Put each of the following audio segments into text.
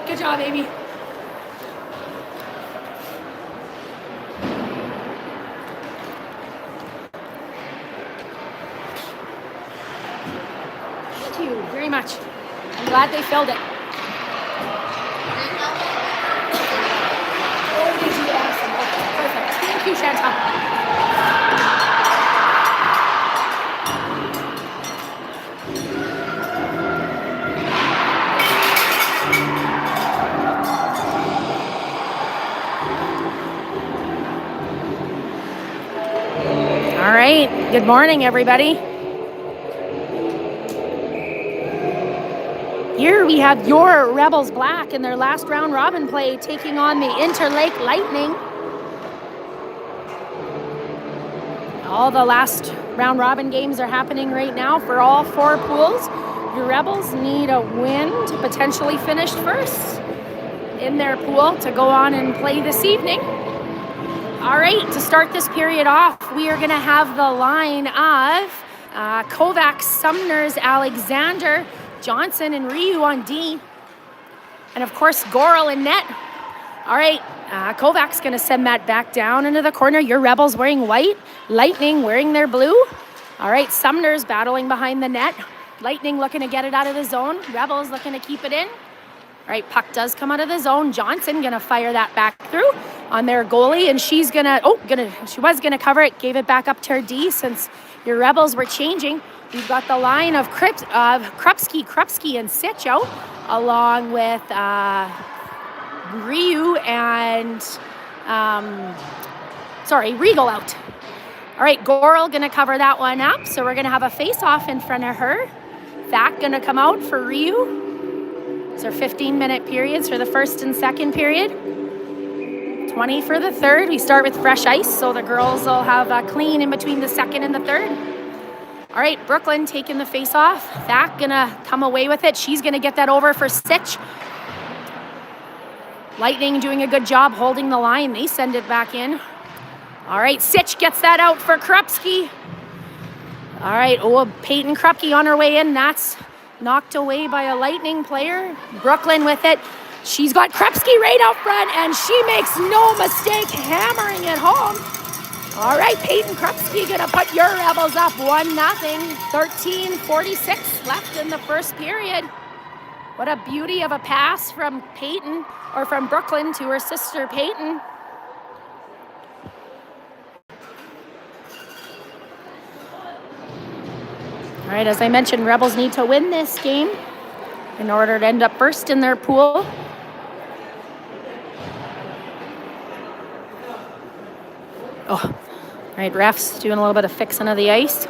it. Good job, Amy. Thank you very much. I'm glad they filled it. Oh, did you? Awesome. Okay, perfect. Thank you, Chantal. All right. Good morning, everybody. Here we have your Rebels Black in their last round robin play taking on the Interlake Lightning. All the last round robin games are happening right now for all 4 pools. Your Rebels need a win to potentially finish first in their pool to go on and play this evening. All right, to start this period off, we are going to have the line of Kovacs, Sumners, Alexander, Johnson, and Ryu on D. And of course, Goral in net. All right, Kovacs going to send that back down into the corner. Your Rebels wearing white, Lightning wearing their blue. All right, Sumners battling behind the net. Lightning looking to get it out of the zone. Rebels looking to keep it in. All right, puck does come out of the zone. Johnson going to fire that back through on their goalie, and she was gonna cover it, gave it back up to her D since your Rebels were changing. We've got the line of Krupski and Sitch out, along with Ryu and Regal out. All right, Goral gonna cover that one up, so we're gonna have a face-off in front of her. Thak gonna come out for Ryu. These are 15-minute periods for the first and second period. 20 for the third. We start with fresh ice, so the girls will have a clean in between the second and the third. All right, Brooklyn taking the face-off. Thak gonna come away with it. She's gonna get that over for Sitch. Lightning doing a good job holding the line. They send it back in. All right, Sitch gets that out for Krupski. All right, Peyton Krupke on her way in. That's knocked away by a Lightning player. Brooklyn with it. She's got Krupski right out front, and she makes no mistake hammering it home. All right, Peyton Krupski gonna put your Rebels up 1-0. 13:46 left in the first period. What a beauty of a pass from Peyton, or from Brooklyn to her sister Peyton. All right, as I mentioned, Rebels need to win this game in order to end up first in their pool. Oh, all right, refs doing a little bit of fixing of the ice.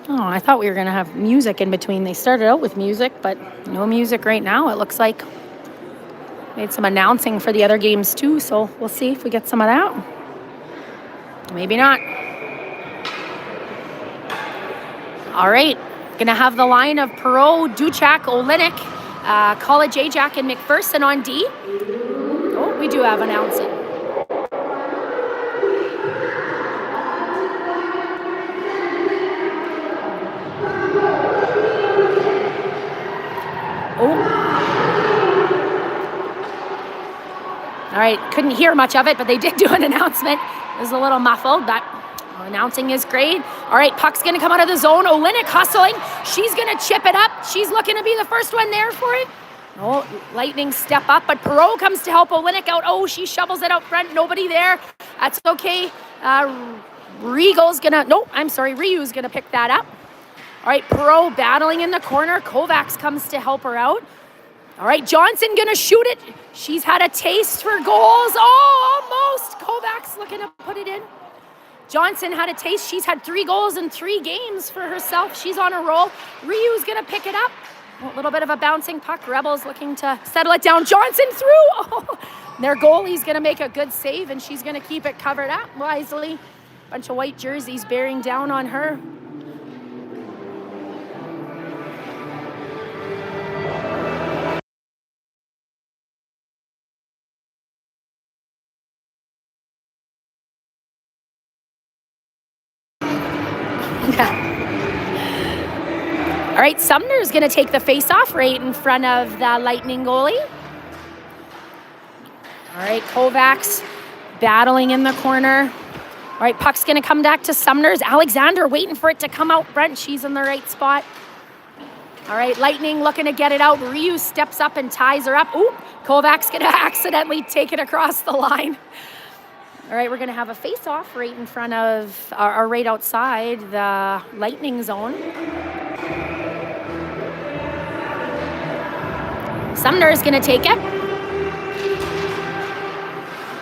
Oh, I thought we were going to have music in between. They started out with music, but no music right now. It looks like made some announcing for the other games too, so we'll see if we get some of that. Maybe not. All right, gonna have the line of Perot, Duchak, Olenek, College Ajax, and McPherson on D. Oh, we do have announcing. Oh. All right, couldn't hear much of it, but they did do an announcement. It was a little muffled, but announcing is great. All right, puck's going to come out of the zone. Olenek hustling. She's going to chip it up. She's looking to be the first one there for it. Oh, Lightning step up, but Perot comes to help Olenek out. Oh, she shovels it out front. Nobody there. That's okay. Ryu's going to pick that up. All right, Perot battling in the corner. Kovacs comes to help her out. All right, Johnson going to shoot it. She's had a taste for goals. Oh, almost. Kovacs looking to put it in. Johnson had a taste. She's had 3 goals in 3 games for herself. She's on a roll. Ryu's going to pick it up. A little bit of a bouncing puck. Rebels looking to settle it down. Johnson through. Oh, their goalie's going to make a good save, and she's going to keep it covered up wisely. Bunch of white jerseys bearing down on her. All right, Sumner's going to take the face-off right in front of the Lightning goalie. All right, Kovacs battling in the corner. All right, puck's going to come back to Sumner's. Alexander waiting for it to come out front. She's in the right spot. All right, Lightning looking to get it out. Ryu steps up and ties her up. Ooh, Kovacs going to accidentally take it across the line. All right, we're going to have a face-off right in front of, or right outside the Lightning zone. Sumner is going to take it.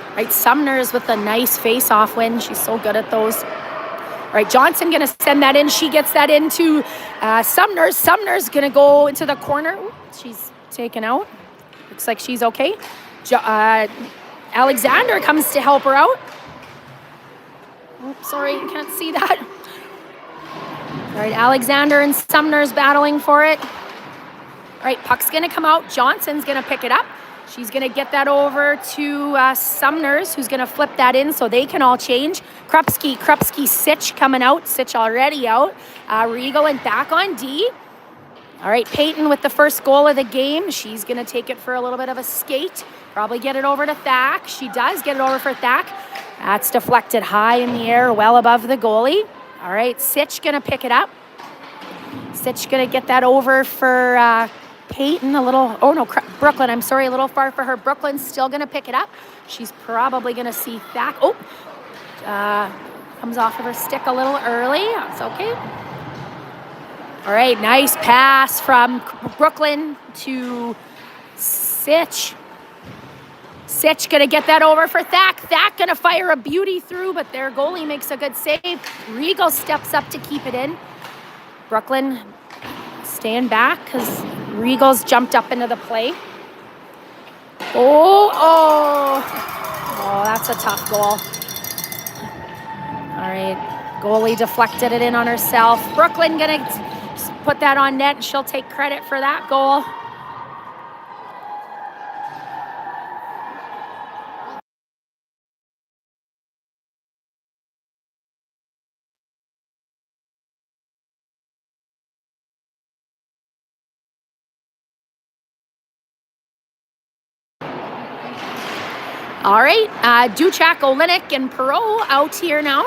All right, Sumner's with a nice face-off win. She's so good at those. All right, Johnson going to send that in. She gets that into Sumner's. Sumner's going to go into the corner. Ooh, she's taken out. Looks like she's okay. Alexander comes to help her out. Oh, sorry, you can't see that. All right, Alexander and Sumner's battling for it. All right, puck's going to come out. Johnson's going to pick it up. She's going to get that over to Sumner's, who's going to flip that in so they can all change. Krupski, Sitch coming out. Sitch already out. Regal and back on D. All right, Peyton with the first goal of the game. She's going to take it for a little bit of a skate. Probably get it over to Thack. She does get it over for Thack. That's deflected high in the air, well above the goalie. All right, Sitch going to pick it up. Sitch going to get that over for Peyton, Brooklyn, I'm sorry, a little far for her. Brooklyn's still going to pick it up. She's probably going to see Thack. Oh, comes off of her stick a little early. That's okay. All right, nice pass from Brooklyn to Sitch. Sitch going to get that over for Thack. Thack going to fire a beauty through, but their goalie makes a good save. Regal steps up to keep it in. Brooklyn staying back because Regal's jumped up into the play. Oh, that's a tough goal. All right, goalie deflected it in on herself. Brooklyn going to put that on net, and she'll take credit for that goal. All right, Duchak, Olenek, and Perot out here now.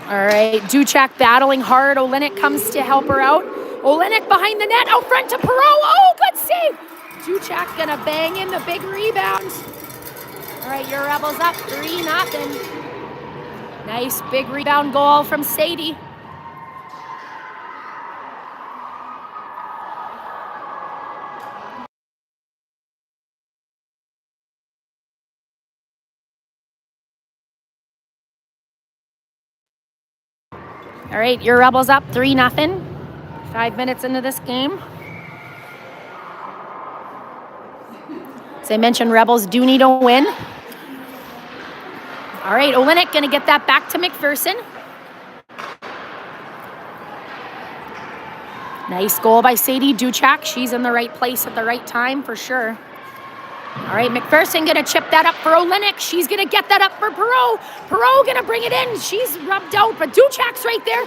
All right, Duchak battling hard. Olenek comes to help her out. Olenek behind the net, out front to Perot. Oh, good save. Duchak gonna bang in the big rebound. All right, your Rebels up 3-0. Nice big rebound goal from Sadie. All right, your Rebels up 3-0. 5 minutes into this game. As I mentioned, Rebels do need a win. All right, Olenek going to get that back to McPherson. Nice goal by Sadie Duchak. She's in the right place at the right time for sure. All right, McPherson going to chip that up for Olenek. She's going to get that up for Perot. Perot going to bring it in. She's rubbed out, but Duchak's right there.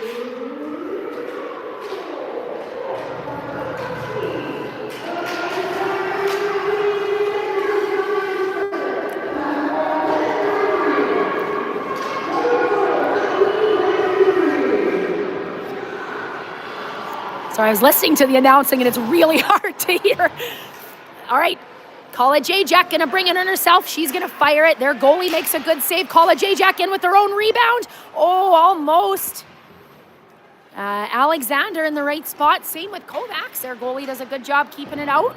Sorry, I was listening to the announcing, and it's really hard to hear. All right. College Ajax going to bring it on herself. She's going to fire it. Their goalie makes a good save. College Ajax in with their own rebound. Oh, almost. Alexander in the right spot. Same with Kovacs. Their goalie does a good job keeping it out.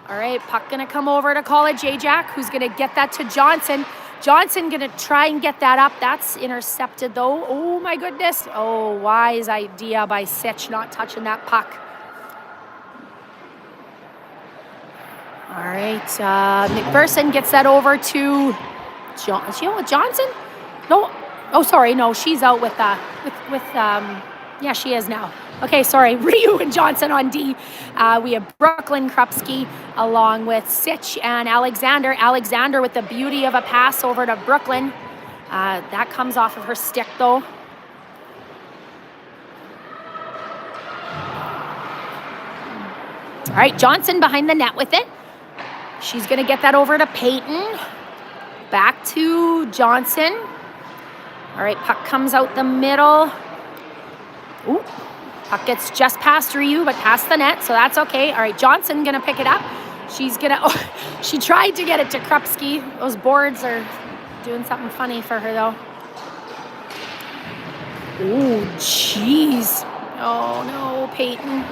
All right, puck going to come over to College Ajax, who's going to get that to Johnson. Johnson going to try and get that up. That's intercepted, though. Oh, my goodness. Oh, wise idea by Sitch not touching that puck. All right, McPherson gets that over to is she out with Johnson? No. Oh, sorry. No, she's out with yeah, she is now. Okay, sorry. Ryu and Johnson on D. We have Brooklyn, Krupski, along with Sitch and Alexander. Alexander with the beauty of a pass over to Brooklyn. That comes off of her stick, though. All right, Johnson behind the net with it. She's going to get that over to Peyton. Back to Johnson. All right, puck comes out the middle. Ooh, puck gets just past Ryu, but past the net, so that's okay. All right, Johnson going to pick it up. She's going to, she tried to get it to Krupski. Those boards are doing something funny for her, though. Ooh, jeez. Oh, no, Peyton.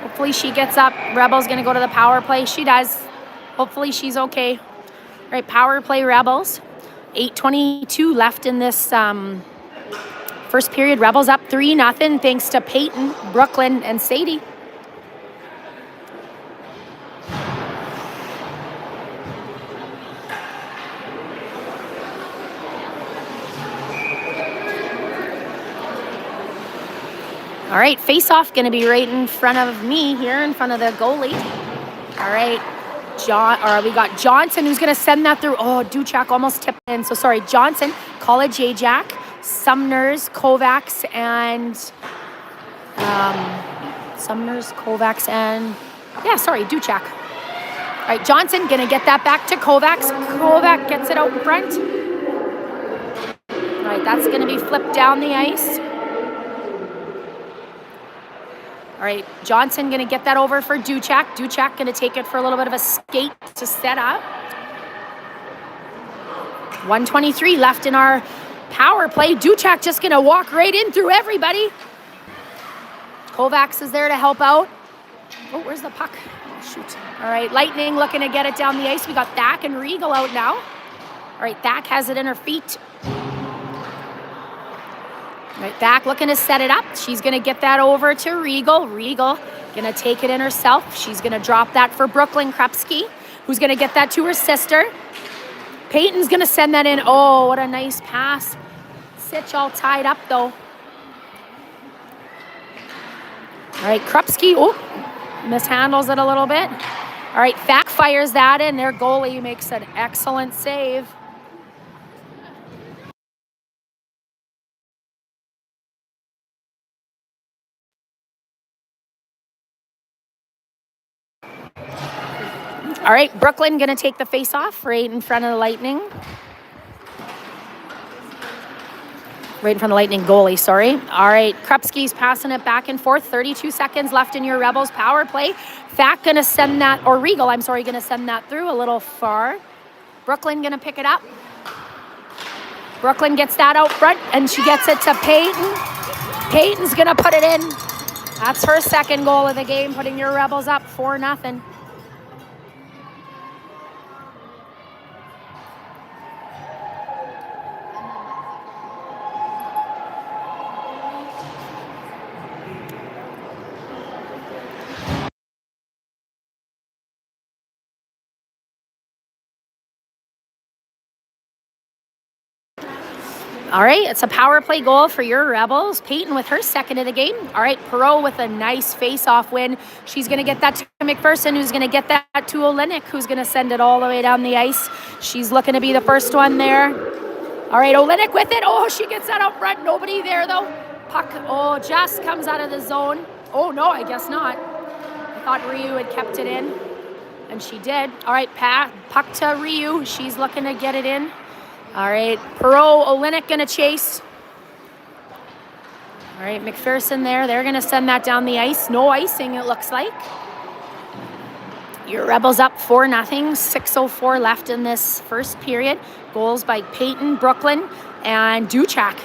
Hopefully she gets up. Rebels going to go to the power play. She does. Hopefully she's okay. All right, power play Rebels. 8:22 left in this first period. Rebels up 3-0 thanks to Peyton, Brooklyn, and Sadie. All right, face-off going to be right in front of me here, in front of the goalie. All right, we got Johnson who's going to send that through. Oh, Duchak almost tipped in. So sorry, Johnson, College Ajax, Sumners, Kovacs, and Duchak. All right, Johnson going to get that back to Kovacs. Kovac gets it out in front. All right, that's going to be flipped down the ice. All right, Johnson going to get that over for Duchak. Duchak going to take it for a little bit of a skate to set up. 1:23 left in our power play. Duchak just going to walk right in through everybody. Kovacs is there to help out. Oh, where's the puck? Oh, shoot. All right, Lightning looking to get it down the ice. We got Thack and Regal out now. All right, Thack has it in her feet. Right, Thack looking to set it up. She's going to get that over to Regal. Regal going to take it in herself. She's going to drop that for Brooklyn Krupski, who's going to get that to her sister. Peyton's going to send that in. Oh, what a nice pass. Sitch all tied up, though. All right, Krupski, mishandles it a little bit. All right, Thack fires that in. Their goalie makes an excellent save. All right, Brooklyn going to take the face-off right in front of the Lightning. Right in front of the Lightning goalie, sorry. All right, Krupski's passing it back and forth. 32 seconds left in your Rebels power play. Thack going to send that, or Regal, I'm sorry, going to send that through a little far. Brooklyn going to pick it up. Brooklyn gets that out front, and she gets it to Peyton. Peyton's going to put it in. That's her second goal of the game, putting your Rebels up 4-0. All right, it's a power play goal for your Rebels. Peyton with her second of the game. All right, Perot with a nice face-off win. She's going to get that to McPherson, who's going to get that to Olenek, who's going to send it all the way down the ice. She's looking to be the first one there. All right, Olenek with it. Oh, she gets that out front. Nobody there, though. Puck, just comes out of the zone. Oh, no, I guess not. I thought Ryu had kept it in, and she did. All right, puck to Ryu. She's looking to get it in. All right, Perot, Olenek going to chase. All right, McPherson there. They're going to send that down the ice. No icing, it looks like. Your Rebels up 4-0. 6:04 left in this first period. Goals by Peyton, Brooklyn, and Duchak.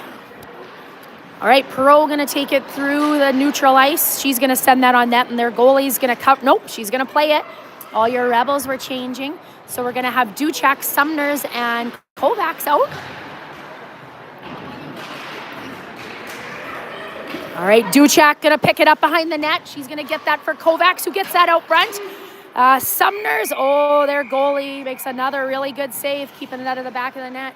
All right, Perot going to take it through the neutral ice. She's going to send that on net, and their goalie's going to cut. Nope, she's going to play it. All your Rebels were changing. So we're going to have Duchak, Sumners, and Kovacs out. All right, Duchak going to pick it up behind the net. She's going to get that for Kovacs, who gets that out front. Sumners, their goalie makes another really good save, keeping it out of the back of the net.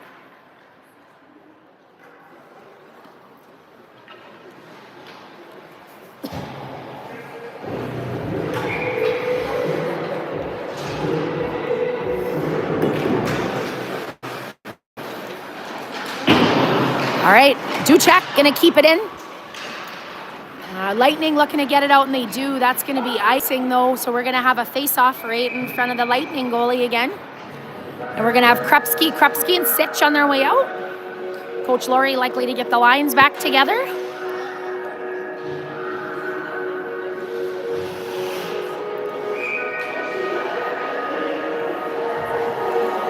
All right, Duchak going to keep it in. Lightning looking to get it out, and they do. That's going to be icing, though, so we're going to have a face-off right in front of the Lightning goalie again. And we're going to have Krupski and Sitch on their way out. Coach Laurie likely to get the lines back together.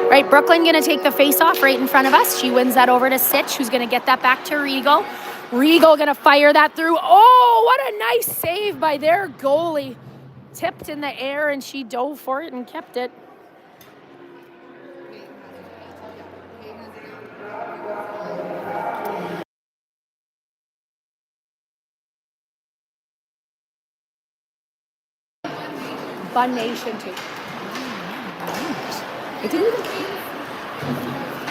Right, Brooklyn going to take the face-off right in front of us. She wins that over to Sitch, who's going to get that back to Regal. Regal going to fire that through. Oh, what a nice save by their goalie. Tipped in the air, and she dove for it and kept it. Fun Nation too.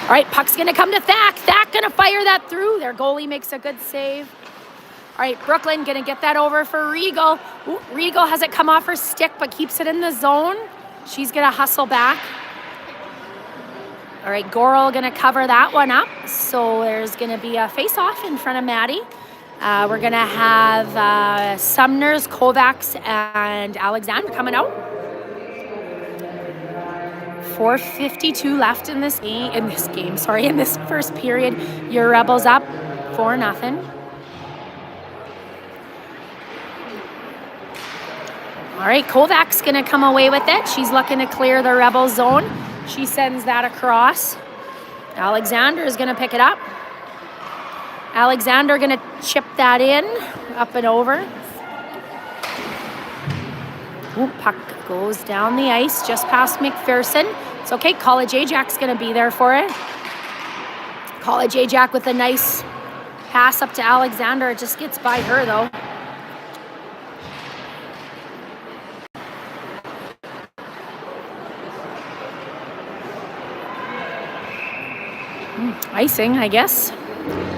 All right, puck's going to come to Thack. Thack going to fire that through. Their goalie makes a good save. All right, Brooklyn going to get that over for Regal. Ooh, Regal has it come off her stick, but keeps it in the zone. She's going to hustle back. All right, Goral going to cover that one up. So there's going to be a face-off in front of Maddie. We're going to have Sumners, Kovacs, and Alexander coming out. 4:52 left in this first period. Your Rebels up 4-0. All right, Kovacs gonna come away with it. She's looking to clear the Rebel zone. She sends that across. Alexander is gonna pick it up. Alexander gonna chip that in, up and over. Ooh, puck goes down the ice just past McPherson. It's okay, College Ajax gonna be there for it. College Ajax with a nice pass up to Alexander. It just gets by her though. Icing, I guess.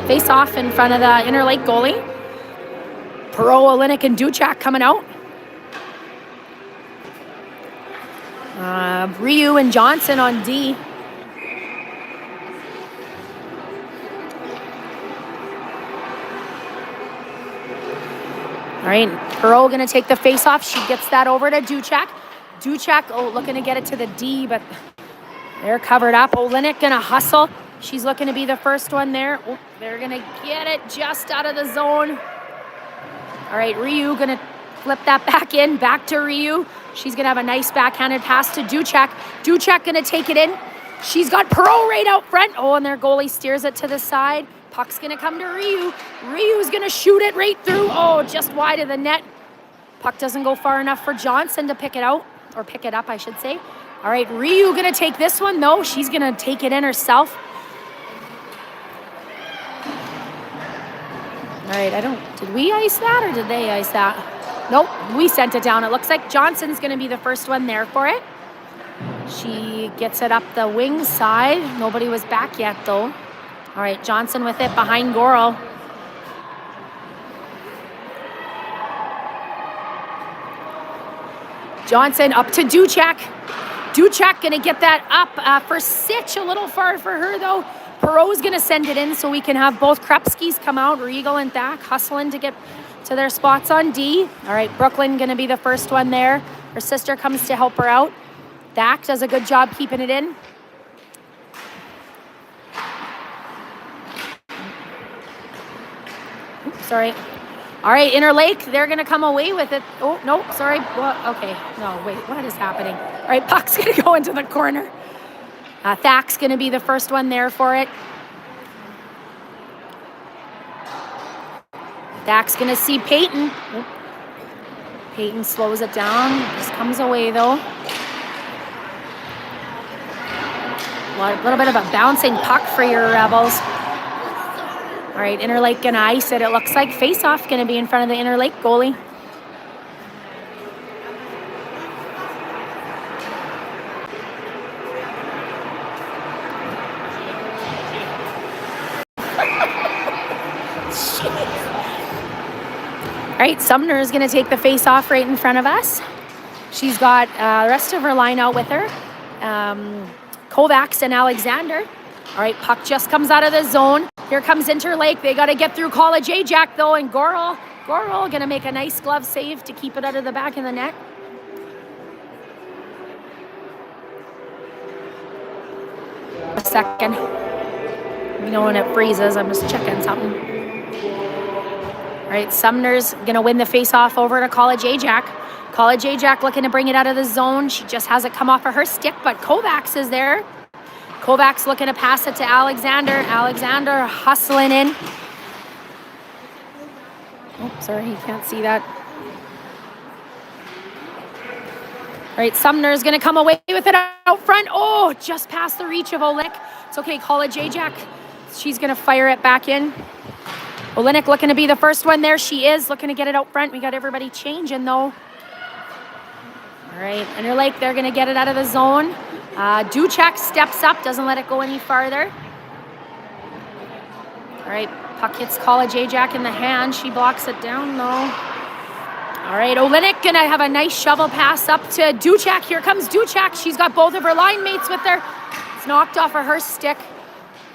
Face off in front of the Interlake goalie. Perot, Olenek, and Duchak coming out. Ryu and Johnson on D. All right, Perot going to take the face off. She gets that over to Duchak. Duchak, looking to get it to the D, but they're covered up. Olenek going to hustle. She's looking to be the first one there. Oh, they're going to get it just out of the zone. All right, Ryu going to flip that back in, back to Ryu. She's going to have a nice backhanded pass to Duchak. Duchak going to take it in. She's got Perot right out front. Oh, and their goalie steers it to the side. Puck's going to come to Ryu. Ryu's going to shoot it right through. Oh, just wide of the net. Puck doesn't go far enough for Johnson to pick it out, or pick it up, I should say. All right, Ryu going to take this one. No, she's going to take it in herself. All right, did we ice that or did they ice that? Nope, we sent it down. It looks like Johnson's going to be the first one there for it. She gets it up the wing side. Nobody was back yet, though. All right, Johnson with it behind Goral. Johnson up to Duchak. Duchak going to get that up for Sitch. A little far for her, though. Perot's going to send it in so we can have both Krupskis come out. Regal and Thack hustling to get to their spots on D. All right, Brooklyn going to be the first one there. Her sister comes to help her out. Thack does a good job keeping it in. Oops, sorry. All right, Interlake, they're going to come away with it. Oh, no, sorry. Well, okay. No, wait, what is happening? All right, puck's going to go into the corner. Thack's going to be the first one there for it. Thack's going to see Peyton. Oh. Peyton slows it down. Just comes away, though. A little bit of a bouncing puck for your Rebels. All right, Interlake going to ice it. It looks like face-off going to be in front of the Interlake goalie. All right, Sumner is going to take the face off right in front of us. She's got the rest of her line out with her. Kovacs and Alexander. All right, puck just comes out of the zone. Here comes Interlake. They got to get through College Ajax, though, and Goral Goral gonna make a nice glove save to keep it out of the back of the net. A second. You know when it freezes, I'm just checking something. All right, Sumner's gonna win the face-off over to College Ajax. College Ajax looking to bring it out of the zone. She just has it come off of her stick, but Kovacs is there. Kovacs looking to pass it to Alexander. Alexander hustling in. Oh, sorry, you can't see that. All right, Sumner's going to come away with it out front. Oh, just past the reach of Olynyk. It's okay, College Ajax. She's going to fire it back in. Olynyk looking to be the first one there. She is looking to get it out front. We got everybody changing, though. All right, Interlake, they're going to get it out of the zone. Duchek steps up, doesn't let it go any farther. All right, puck hits College Ajax in the hand. She blocks it down, though. All right, Olynyk gonna have a nice shovel pass up to Duchek. Here comes Duchek. She's got both of her line mates with her. It's knocked off of her stick.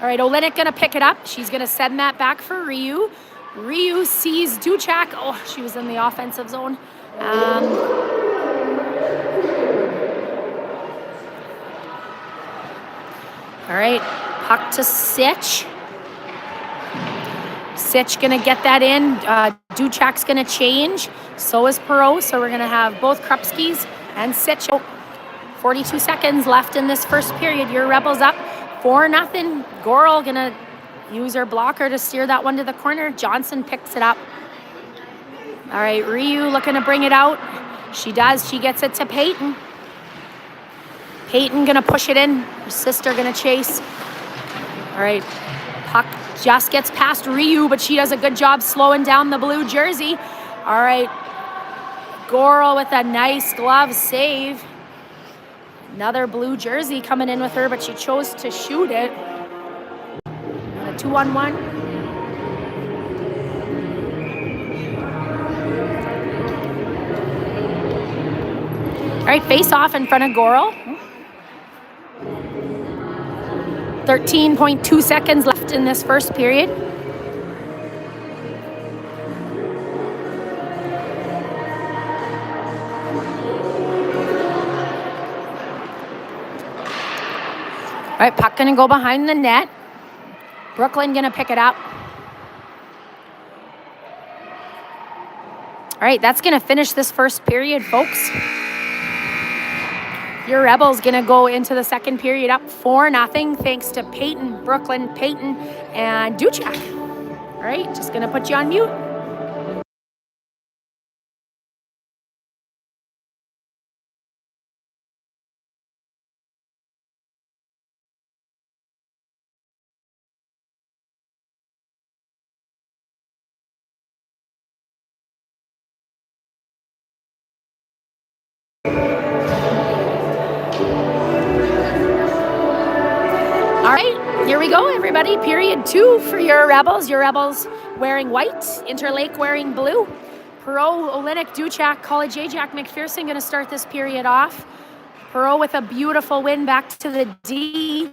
All right, Olynyk gonna pick it up. She's gonna send that back for Ryu. Ryu sees Duchek. Oh, she was in the offensive zone. All right, puck to Sitch. Sitch gonna get that in. Duchek's gonna change. So is Perot. So we're gonna have both Krupskis and Sitch. 42 seconds left in this first period. Your Rebels up 4-0. Goral gonna use her blocker to steer that one to the corner. Johnson picks it up. All right, Ryu looking to bring it out. She does. She gets it to Peyton. Peyton gonna push it in. Her sister gonna chase. All right, puck just gets past Ryu, but she does a good job slowing down the blue jersey. All right, Goral with a nice glove save. Another blue jersey coming in with her, but she chose to shoot it. And a 2-on-1. All right, face off in front of Goral. 13.2 seconds left in this first period. All right, puck gonna go behind the net. Brooklyn gonna pick it up. All right, that's gonna finish this first period, folks. Your Rebels gonna go into the second period up 4-0 thanks to Peyton, Brooklyn, Peyton, and Duchek. All right, just gonna put you on mute. All right, here we go, everybody. Period 2 for your Rebels. Your Rebels wearing white, Interlake wearing blue. Perot, Olynyk, Duchek, College Ajax, McPherson going to start this period off. Perot with a beautiful win back to the D.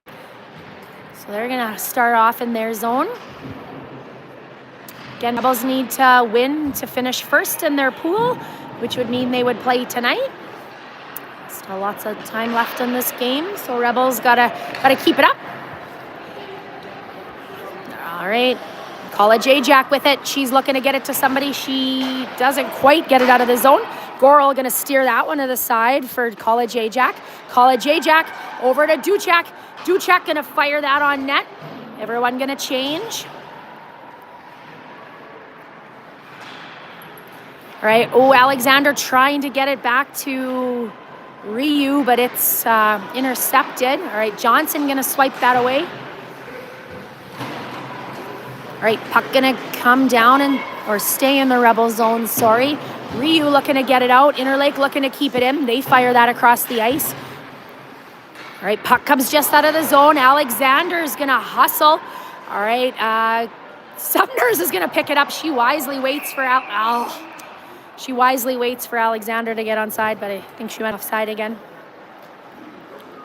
So they're going to start off in their zone. Again, Rebels need to win to finish first in their pool, which would mean they would play tonight. Still lots of time left in this game, so Rebels gotta keep it up. All right, College Ajax with it. She's looking to get it to somebody. She doesn't quite get it out of the zone. Goral gonna steer that one to the side for College Ajax. College Ajax over to Duchek. Duchek gonna fire that on net. Everyone gonna change. All right, oh, Alexander trying to get it back to Ryu, but it's intercepted. All right, Johnson gonna swipe that away. All right, puck gonna come down or stay in the Rebel zone, sorry. Ryu looking to get it out. Interlake looking to keep it in. They fire that across the ice. All right, puck comes just out of the zone. Alexander's gonna hustle. All right, Sumners is gonna pick it up. She wisely waits for Alexander to get onside, but I think she went offside again.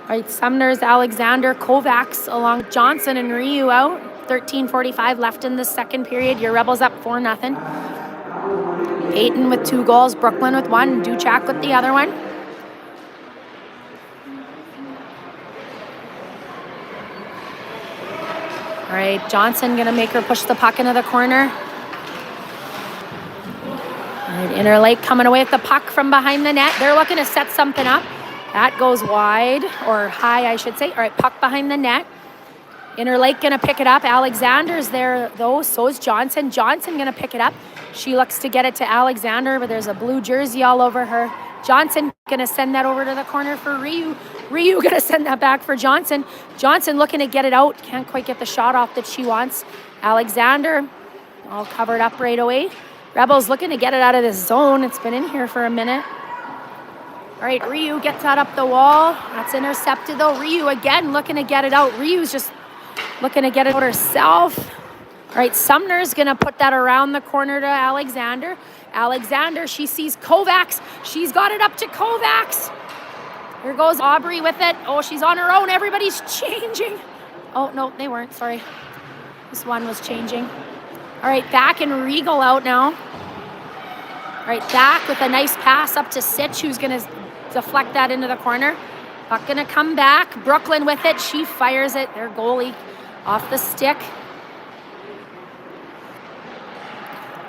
All right, Sumners, Alexander, Kovacs along with Johnson and Ryu out. 13:45 left in the second period. Your Rebels up 4-0. Peyton with 2 goals, Brooklyn with 1, Duchak with the other one. All right, Johnson gonna make her push the puck into the corner. All right, Interlake coming away with the puck from behind the net. They're looking to set something up. That goes wide, or high, I should say. All right, puck behind the net. Interlake gonna pick it up. Alexander's there though, so is Johnson. Johnson gonna pick it up. She looks to get it to Alexander, but there's a blue jersey all over her. Johnson gonna send that over to the corner for Ryu. Ryu gonna send that back for Johnson. Johnson looking to get it out. Can't quite get the shot off that she wants. Alexander all covered up right away. Rebels looking to get it out of this zone. It's been in here for a minute. All right, Ryu gets that up the wall. That's intercepted though. Ryu again looking to get it out. Ryu's just looking to get it out herself. All right, Sumner's gonna put that around the corner to Alexander. Alexander, she sees Kovacs. She's got it up to Kovacs. Here goes Aubrey with it. Oh, she's on her own. Everybody's changing. Oh, no, they weren't. Sorry. This one was changing. All right, Thack and Regal out now. All right, Thack with a nice pass up to Sitch, who's going to deflect that into the corner. Puck going to come back. Brooklyn with it. She fires it. Their goalie off the stick.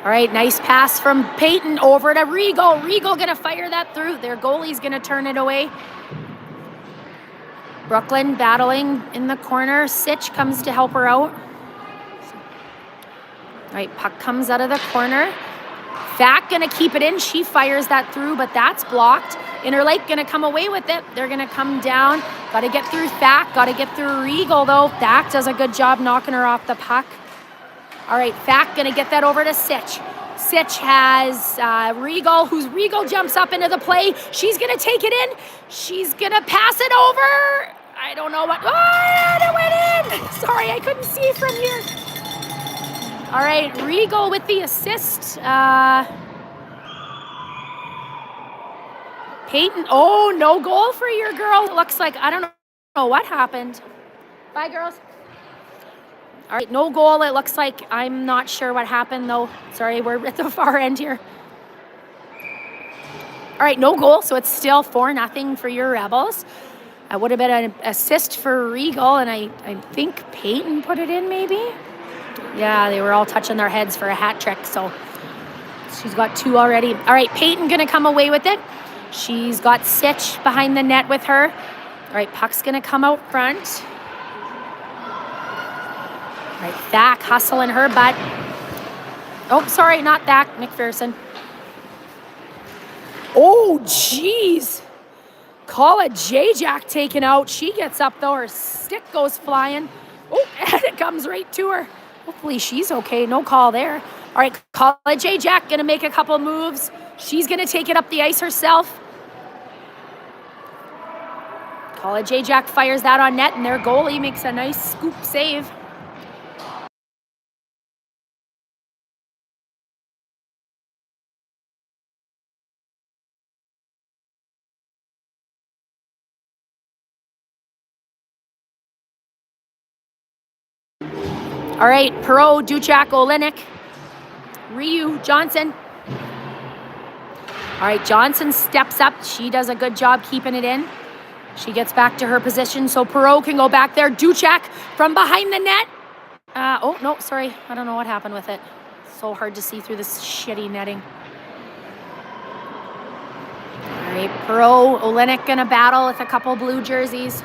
All right, nice pass from Peyton over to Regal. Regal going to fire that through. Their goalie's going to turn it away. Brooklyn battling in the corner. Sitch comes to help her out. All right, puck comes out of the corner. Thack going to keep it in. She fires that through, but that's blocked. Interlake going to come away with it. They're going to come down. Got to get through Thack. Got to get through Regal, though. Thack does a good job knocking her off the puck. All right, Thack going to get that over to Sitch. Sitch has Regal, Regal jumps up into the play. She's going to take it in. She's going to pass it over. I don't know what. Oh, it went in. Sorry, I couldn't see from here. All right, Regal with the assist. Peyton, oh, no goal for your girl. It looks like, I don't know what happened. Bye, girls. All right, no goal. It looks like, I'm not sure what happened, though. Sorry, we're at the far end here. All right, no goal, so it's still 4-0 for your Rebels. It would have been an assist for Regal, and I think Peyton put it in, maybe? Yeah, they were all touching their heads for a hat trick, so she's got 2 already. All right, Peyton going to come away with it. She's got Sitch behind the net with her. All right, puck's going to come out front. All right, Thack hustling her butt. Oh, sorry, not Thack, McPherson. Oh, jeez. Call it J-Jack taken out. She gets up, though. Her stick goes flying. Oh, and it comes right to her. Hopefully she's okay. No call there. All right, call it J-Jack. Going to make a couple moves. She's going to take it up the ice herself. Call it J-Jack fires that on net, and their goalie makes a nice scoop save. All right, Perot, Duchak, Olenek, Ryu, Johnson. All right, Johnson steps up. She does a good job keeping it in. She gets back to her position, so Perot can go back there. Duchak from behind the net. Oh, no, sorry. I don't know what happened with it. So hard to see through this shitty netting. All right, Perot, Olenek gonna battle with a couple blue jerseys.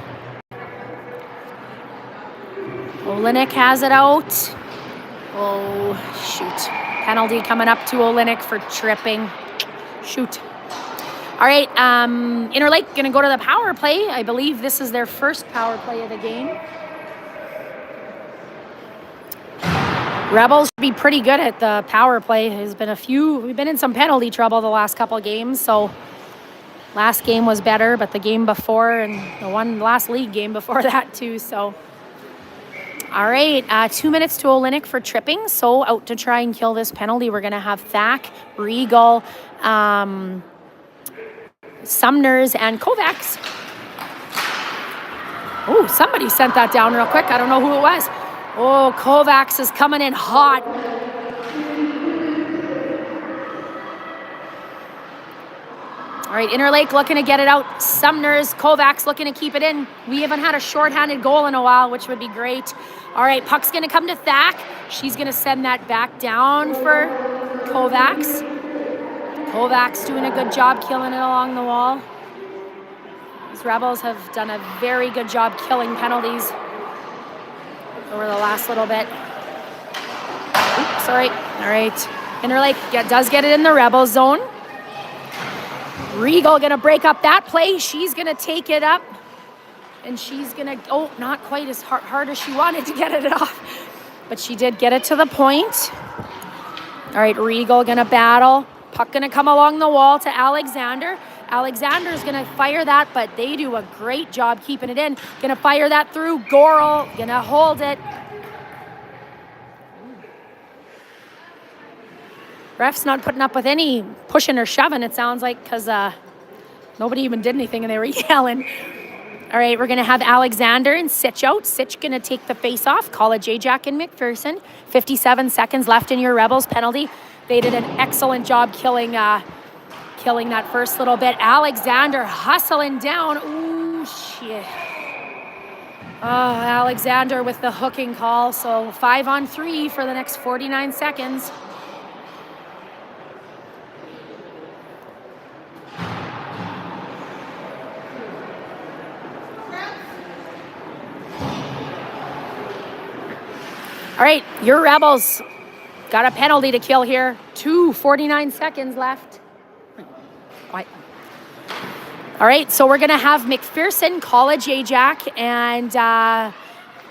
Olenek has it out. Oh, shoot. Penalty coming up to Olenek for tripping. Shoot. All right, Interlake going to go to the power play. I believe this is their first power play of the game. Rebels should be pretty good at the power play. There's been we've been in some penalty trouble the last couple of games, so last game was better, but the game before and the last league game before that too, so. All right, 2 minutes to Olenek for tripping. So out to try and kill this penalty, we're going to have Thack, Regal, Sumners, and Kovacs. Oh, somebody sent that down real quick. I don't know who it was. Oh, Kovacs is coming in hot. All right, Interlake looking to get it out. Sumner's, Kovacs looking to keep it in. We haven't had a shorthanded goal in a while, which would be great. All right, puck's going to come to Thack. She's going to send that back down for Kovacs. Kovacs doing a good job killing it along the wall. These Rebels have done a very good job killing penalties over the last little bit. Oops, sorry. All right, Interlake does get it in the Rebel zone. Regal gonna break up that play. She's gonna take it up, and she's gonna, oh, not quite as hard as she wanted to get it off, but she did get it to the point. All right, Regal gonna battle. Puck gonna come along the wall to Alexander. Alexander's gonna fire that, but they do a great job keeping it in. Gonna fire that through. Goral gonna hold it. Ref's not putting up with any pushing or shoving, it sounds like, because nobody even did anything and they were yelling. All right, we're going to have Alexander and Sitch out. Sitch going to take the face-off. College Ajax and McPherson. 57 seconds left in your Rebels penalty. They did an excellent job killing that first little bit. Alexander hustling down. Ooh, shit. Oh, Alexander with the hooking call. So 5-on-3 for the next 49 seconds. All right, your Rebels got a penalty to kill here. 49 seconds left. All right, so we're going to have McPherson, College Ajax, and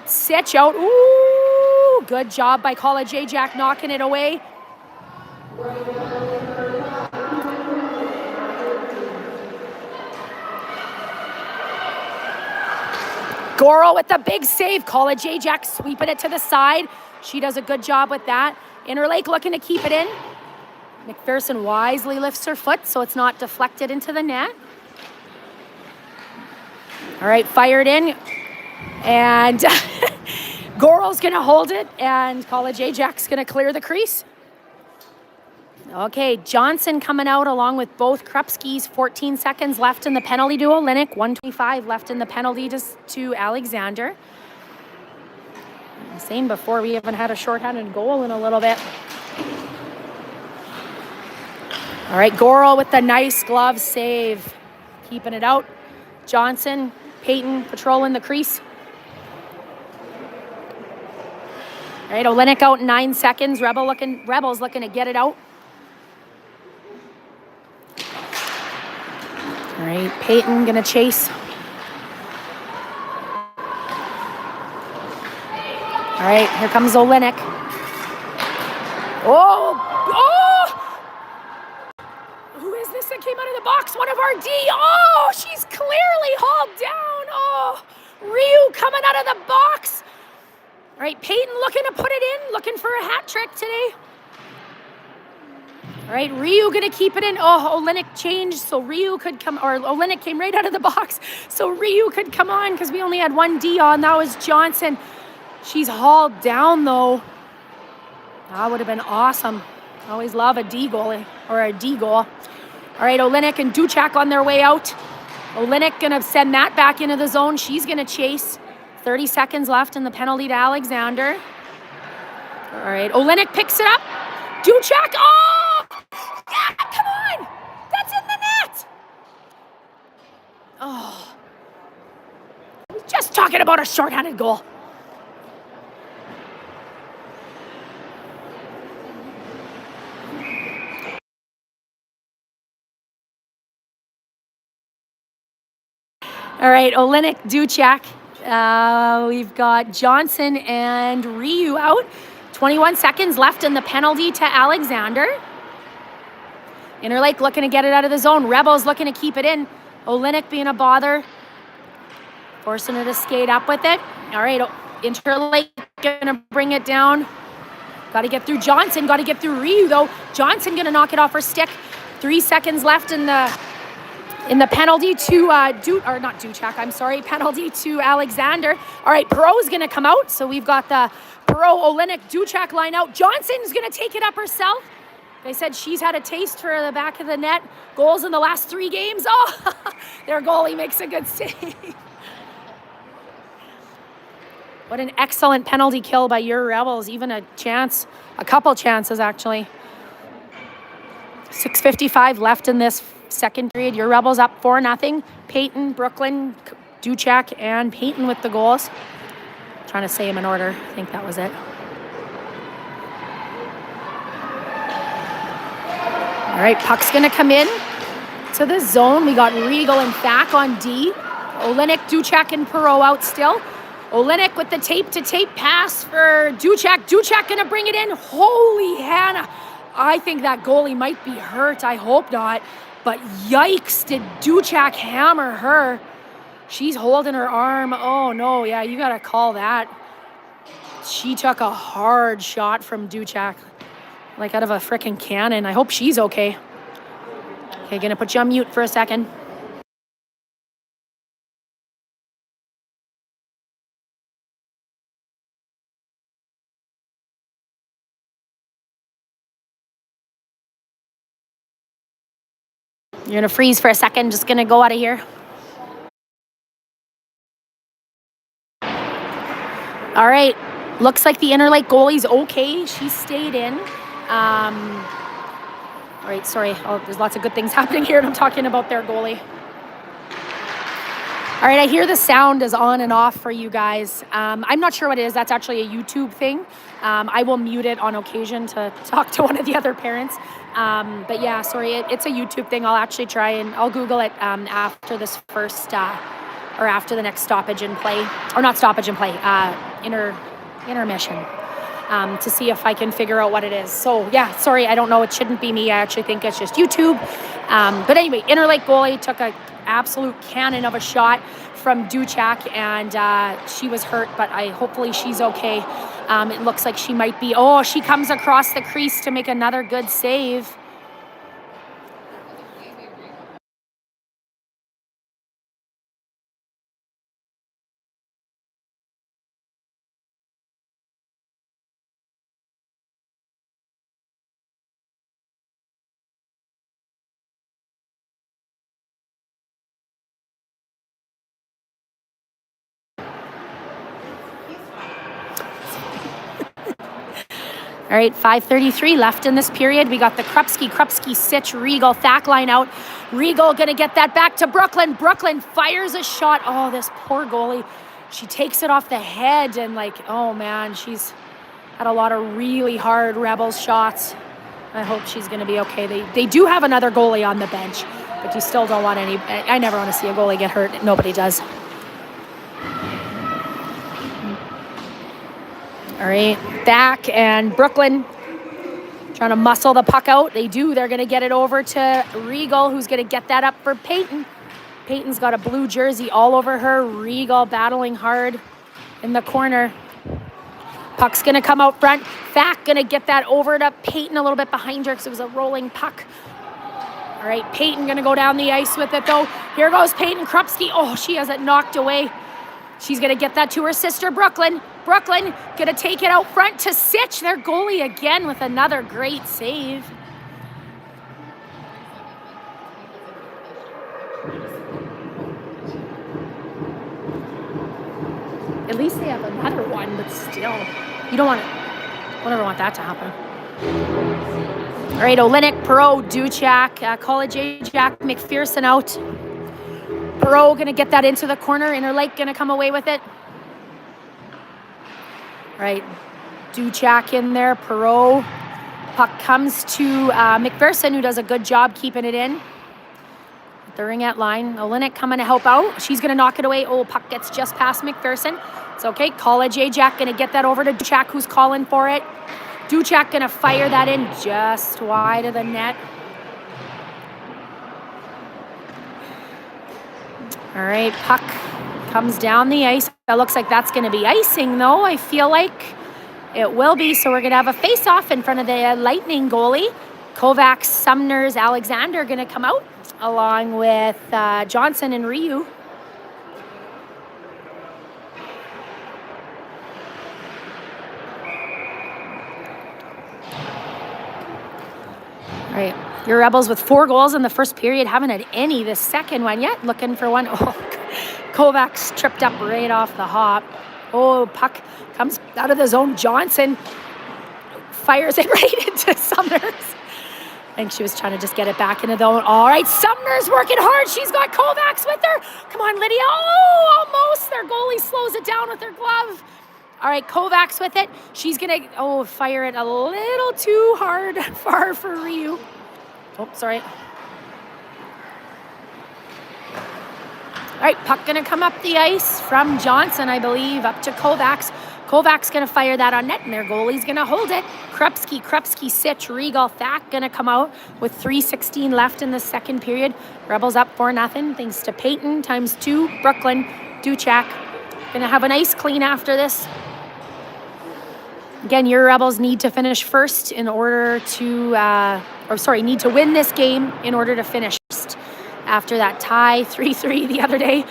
Sitch out. Ooh, good job by College Ajax knocking it away. Goral with the big save. College Ajax sweeping it to the side. She does a good job with that. Interlake looking to keep it in. McPherson wisely lifts her foot so it's not deflected into the net. All right, fired in. And Goral's going to hold it, and College Ajax going to clear the crease. Okay, Johnson coming out along with both Krupskis. 14 seconds left in the penalty to Olenek. 125 left in the penalty to Alexander. I'm saying before, we haven't had a shorthanded goal in a little bit. All right, Goral with the nice glove save. Keeping it out. Johnson, Peyton patrolling the crease. All right, Olenek out in 9 seconds. Rebels looking to get it out. All right, Peyton gonna chase. All right, here comes Olenek. Oh! Who is this that came out of the box? One of our D. Oh, she's clearly hauled down. Oh, Ryu coming out of the box. All right, Peyton looking to put it in, looking for a hat trick today. All right, Ryu gonna keep it in. Oh, Olenek changed, so Ryu could come, or Olenek came right out of the box, so Ryu could come on because we only had one D on. That was Johnson. She's hauled down though. That would have been awesome. Always love a D goal or a D goal. All right, Olenek and Duchak on their way out. Olenek gonna send that back into the zone. She's gonna chase. 30 seconds left in the penalty to Alexander. All right, Olenek picks it up. Duchak, oh! Yeah, come on! That's in the net! Oh. Just talking about a shorthanded goal. All right, Olenek, Duchak. We've got Johnson and Ryu out. 21 seconds left in the penalty to Alexander. Interlake looking to get it out of the zone. Rebels looking to keep it in. Olenek being a bother. Forcing her to skate up with it. All right, Interlake gonna bring it down. Got to get through Johnson. Got to get through Ryu though. Johnson gonna knock it off her stick. 3 seconds left in the penalty to penalty to Alexander. All right, Perot's gonna come out. So we've got the Perot, Olenek, Duchak line out. Johnson's gonna take it up herself. They said she's had a taste for the back of the net. Goals in the last 3 games. Oh, their goalie makes a good save. What an excellent penalty kill by your Rebels. Even a chance, a couple chances actually. 6:55 left in this second period. Your Rebels up 4-0. Peyton, Brooklyn, Duchek, and Peyton with the goals. Trying to say them in order. I think that was it. All right, puck's gonna come in to the zone. We got Regal and Thack on D. Olenek, Duchek, and Perot out still. Olenek with the tape-to-tape pass for Duchek. Duchek gonna bring it in. Holy Hannah. I think that goalie might be hurt. I hope not. But yikes, did Duchek hammer her. She's holding her arm. Oh no, yeah, you gotta call that. She took a hard shot from Duchek. Like out of a freaking cannon. I hope she's okay. Okay, gonna put you on mute for a second. You're gonna freeze for a second. Just gonna go out of here. All right. Looks like the Interlake goalie's okay. She stayed in. All right, sorry. Oh, there's lots of good things happening here, and I'm talking about their goalie. All right, I hear the sound is on and off for you guys. I'm not sure what it is. That's actually a YouTube thing. I will mute it on occasion to talk to one of the other parents. But yeah, sorry, it's a YouTube thing. I'll actually try and I'll Google it after this first, or after the next stoppage and play, or not stoppage and play, intermission, to see if I can figure out what it is. So yeah, sorry, I don't know. It shouldn't be me. I actually think it's just YouTube. But anyway, Interlake goalie took a absolute cannon of a shot from Duchek, and she was hurt, but hopefully she's okay. It looks like she might be. Oh, she comes across the crease to make another good save. All right, 5:33 left in this period. We got the Krupski, Sitch, Regal, Thack line out. Regal gonna get that back to Brooklyn. Brooklyn fires a shot. Oh, this poor goalie. She takes it off the head and oh man, she's had a lot of really hard Rebels shots. I hope she's gonna be okay. They do have another goalie on the bench, but you still don't want any. I never want to see a goalie get hurt. Nobody does. All right, Thack and Brooklyn trying to muscle the puck out. They do. They're going to get it over to Regal, who's going to get that up for Peyton. Peyton's got a blue jersey all over her. Regal battling hard in the corner. Puck's going to come out front. Thack going to get that over to Peyton a little bit behind her because it was a rolling puck. All right, Peyton going to go down the ice with it, though. Here goes Peyton Krupski. Oh, she has it knocked away. She's going to get that to her sister, Brooklyn. Brooklyn going to take it out front to Sitch, their goalie again with another great save. At least they have another one, but still, you don't ever want that to happen. All right, Olenek, Perot, Duchek, College age Jack McPherson out. Perot going to get that into the corner. Interlake going to come away with it. All right, Duchek in there, Perot. Puck comes to McPherson, who does a good job keeping it in. The ringette line. Olenek coming to help out. She's going to knock it away. Oh, puck gets just past McPherson. It's okay. College Ajax going to get that over to Duchek, who's calling for it. Duchek going to fire that in just wide of the net. All right, puck comes down the ice. That looks like that's going to be icing, though. I feel like it will be. So we're going to have a face-off in front of the Lightning goalie. Kovacs, Sumners, Alexander going to come out along with Johnson and Ryu. right. Your Rebels with 4 goals in the first period. Haven't had any this second one yet. Looking for one. Oh, Kovacs tripped up right off the hop. Oh, puck comes out of the zone. Johnson fires it right into Sumners. I think she was trying to just get it back into the zone. All right, Sumner's working hard. She's got Kovacs with her. Come on, Lydia. Oh, almost. Their goalie slows it down with her glove. All right, Kovacs with it. She's going to, fire it a little too hard, far for Ryu. Oh, sorry. All right, puck going to come up the ice from Johnson, I believe, up to Kovacs. Kovacs going to fire that on net, and their goalie's going to hold it. Krupski, Sitch, Regal, Thack going to come out with 3:16 left in the second period. Rebels up 4-0, thanks to Peyton, ×2, Brooklyn, Duchak. Going to have a nice clean after this. Again, your Rebels need to finish first in order to, need to win this game in order to finish first. After that tie, 3-3 the other day,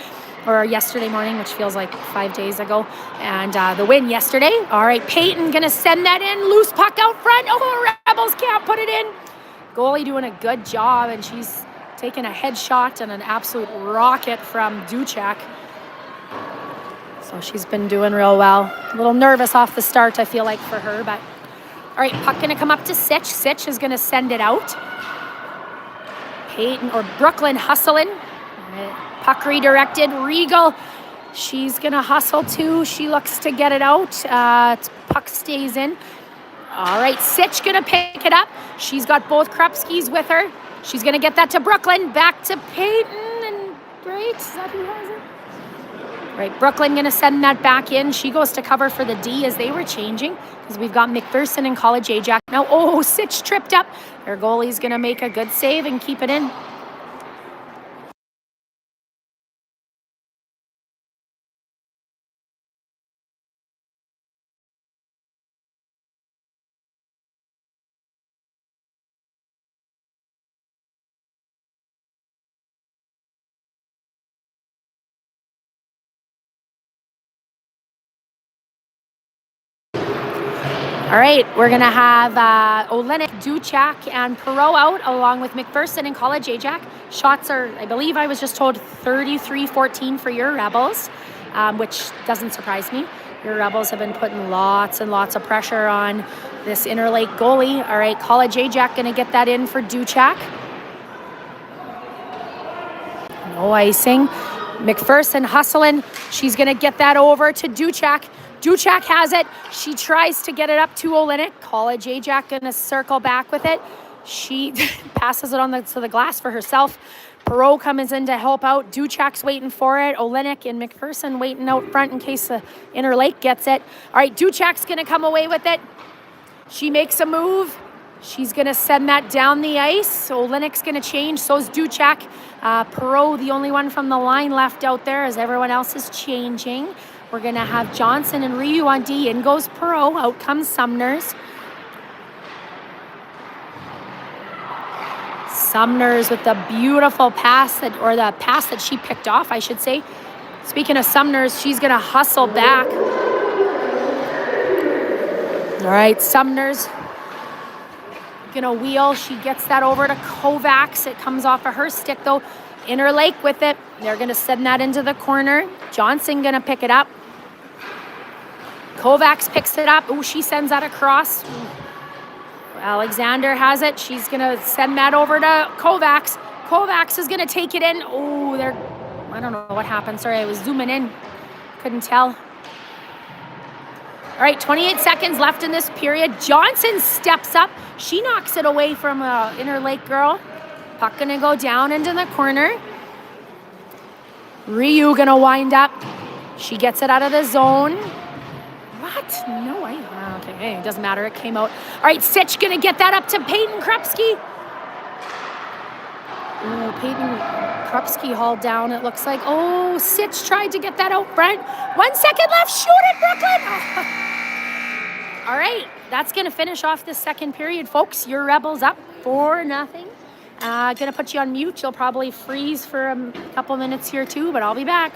or yesterday morning, which feels like 5 days ago, and the win yesterday. All right, Peyton gonna send that in, loose puck out front. Oh, Rebels can't put it in. Goalie doing a good job, and she's taking a headshot and an absolute rocket from Duchak. So she's been doing real well. A little nervous off the start, I feel like, for her, but all right, puck gonna come up to Sitch. Sitch is gonna send it out. Peyton or Brooklyn hustling. Puck redirected. Regal, she's going to hustle too. She looks to get it out. Puck stays in. All right, Sitch going to pick it up. She's got both Krupskis with her. She's going to get that to Brooklyn. Back to Peyton. And right, is that who has it? Right, Brooklyn going to send that back in. She goes to cover for the D as they were changing, because we've got McPherson and College Ajax. Now, Sitch tripped up. Their goalie's going to make a good save and keep it in. All right, we're going to have Olenek, Duchak, and Perot out, along with McPherson and College Ajax. Shots are, I believe I was just told, 33-14 for your Rebels, which doesn't surprise me. Your Rebels have been putting lots and lots of pressure on this Interlake goalie. All right, College Ajax going to get that in for Duchak. No icing. McPherson hustling. She's going to get that over to Duchak. Duchak has it. She tries to get it up to Olenek. College Ajax going to circle back with it. She passes it on to the glass for herself. Perot comes in to help out. Duchak's waiting for it. Olenek and McPherson waiting out front in case the Interlake gets it. All right, Duchak's going to come away with it. She makes a move. She's going to send that down the ice. So Olenek's going to change. So is Duchak. Perot, the only one from the line left out there, as everyone else is changing. We're going to have Johnson and Ryu on D. In goes Perot. Out comes Sumners. Sumners with the beautiful pass that she picked off, I should say. Speaking of Sumners, she's going to hustle back. All right, Sumners going to wheel. She gets that over to Kovacs. It comes off of her stick, though. Interlake with it. They're going to send that into the corner. Johnson going to pick it up. Kovacs picks it up. Oh, she sends that across. Alexander has it. She's going to send that over to Kovacs. Kovacs is going to take it in. Oh, I don't know what happened. Sorry, I was zooming in. Couldn't tell. All right, 28 seconds left in this period. Johnson steps up. She knocks it away from an Interlake girl. Puck going to go down into the corner. Ryu going to wind up. She gets it out of the zone. What? No way. Okay, hey, it doesn't matter. It came out. All right, Sitch going to get that up to Peyton Krupski. Peyton Krupski hauled down, it looks like. Sitch tried to get that out front. 1 second left. Shoot it, Brooklyn. All right, that's going to finish off this second period, folks. Your Rebels up 4-0. Going to put you on mute. You'll probably freeze for a couple minutes here too, but I'll be back.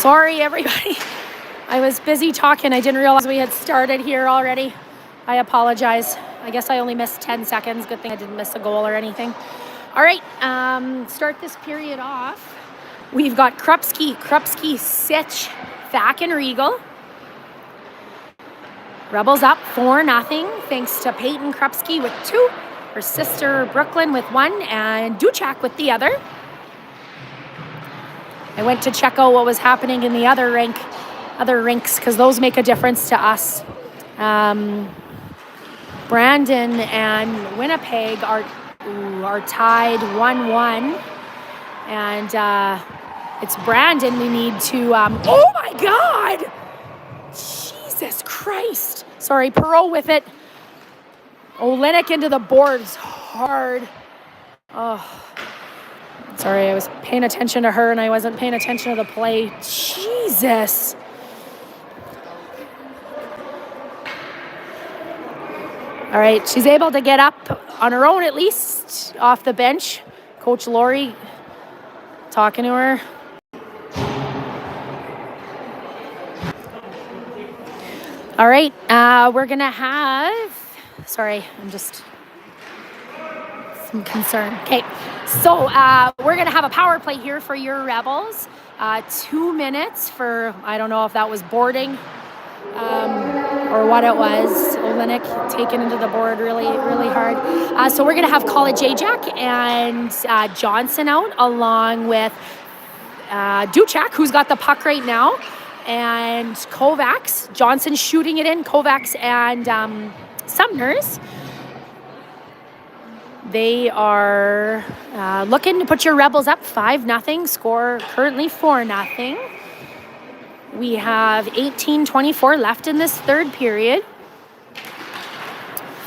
Sorry, everybody. I was busy talking. I didn't realize we had started here already. I apologize. I guess I only missed 10 seconds. Good thing I didn't miss a goal or anything. All right, start this period off. We've got Krupski, Sitch, Thack, and Regal. Rebels up 4-0 thanks to Peyton Krupski with 2, her sister Brooklyn with 1, and Duchak with the other. I went to check out what was happening in the other rinks, because those make a difference to us. Brandon and Winnipeg are tied 1-1, and it's Brandon we need to. Oh my God! Jesus Christ! Sorry, Perot with it. Olenek into the boards hard. Oh, sorry, I was paying attention to her and I wasn't paying attention to the play. Jesus. All right, she's able to get up on her own at least off the bench. Coach Lori talking to her. All right, we're gonna have, sorry, I'm just some concern. Okay, so we're gonna have a power play here for your Rebels. 2 minutes for, I don't know if that was boarding or what it was. Olenek taken into the board really hard. So we're gonna have College Ajax and Johnson out along with Duchak, who's got the puck right now, and Kovacs. Johnson shooting it in, Kovacs and Sumners. They are looking to put your Rebels up 5-0, score currently 4-0. We have 18:24 left in this third period.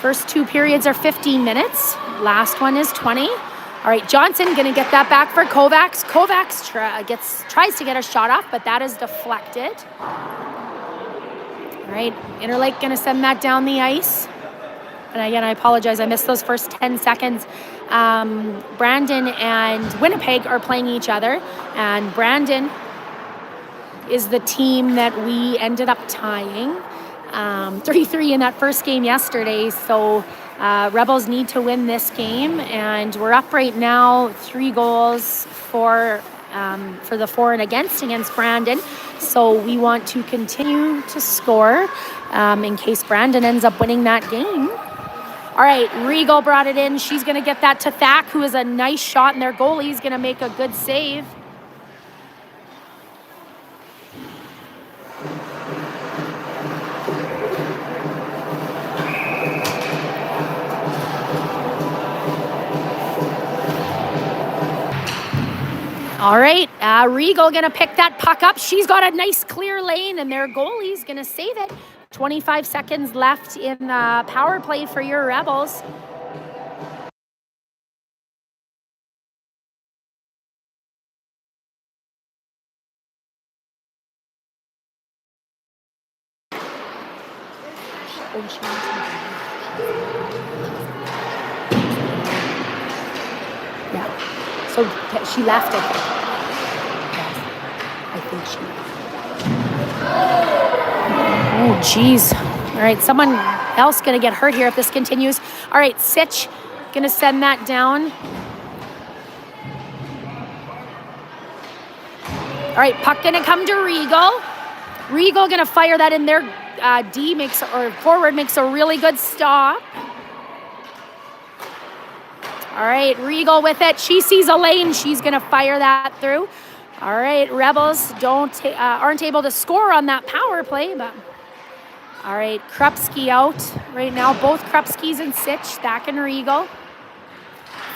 First 2 periods are 15 minutes. Last one is 20. All right, Johnson gonna get that back for Kovacs. Kovacs tries to get a shot off, but that is deflected. All right, Interlake gonna send that down the ice. And again, I apologize, I missed those first 10 seconds. Brandon and Winnipeg are playing each other, and Brandon is the team that we ended up tying 3-3 in that first game yesterday. So Rebels need to win this game, and we're up right now 3 goals for the for and against Brandon. So we want to continue to score in case Brandon ends up winning that game. All right, Regal brought it in. She's going to get that to Thack, who is a nice shot, and their goalie's going to make a good save. All right, Regal going to pick that puck up. She's got a nice clear lane, and their goalie's going to save it. 25 seconds left in the power play for your Rebels. Yeah, so she left, I think. I think she left. Oh, geez. All right, someone else going to get hurt here if this continues. All right, Sitch going to send that down. All right, puck going to come to Regal. Regal going to fire that in there. Forward makes a really good stop. All right, Regal with it. She sees a lane. She's going to fire that through. All right, Rebels aren't able to score on that power play, but all right, Krupski out right now. Both Krupskis and Sitch, Thack and Regal.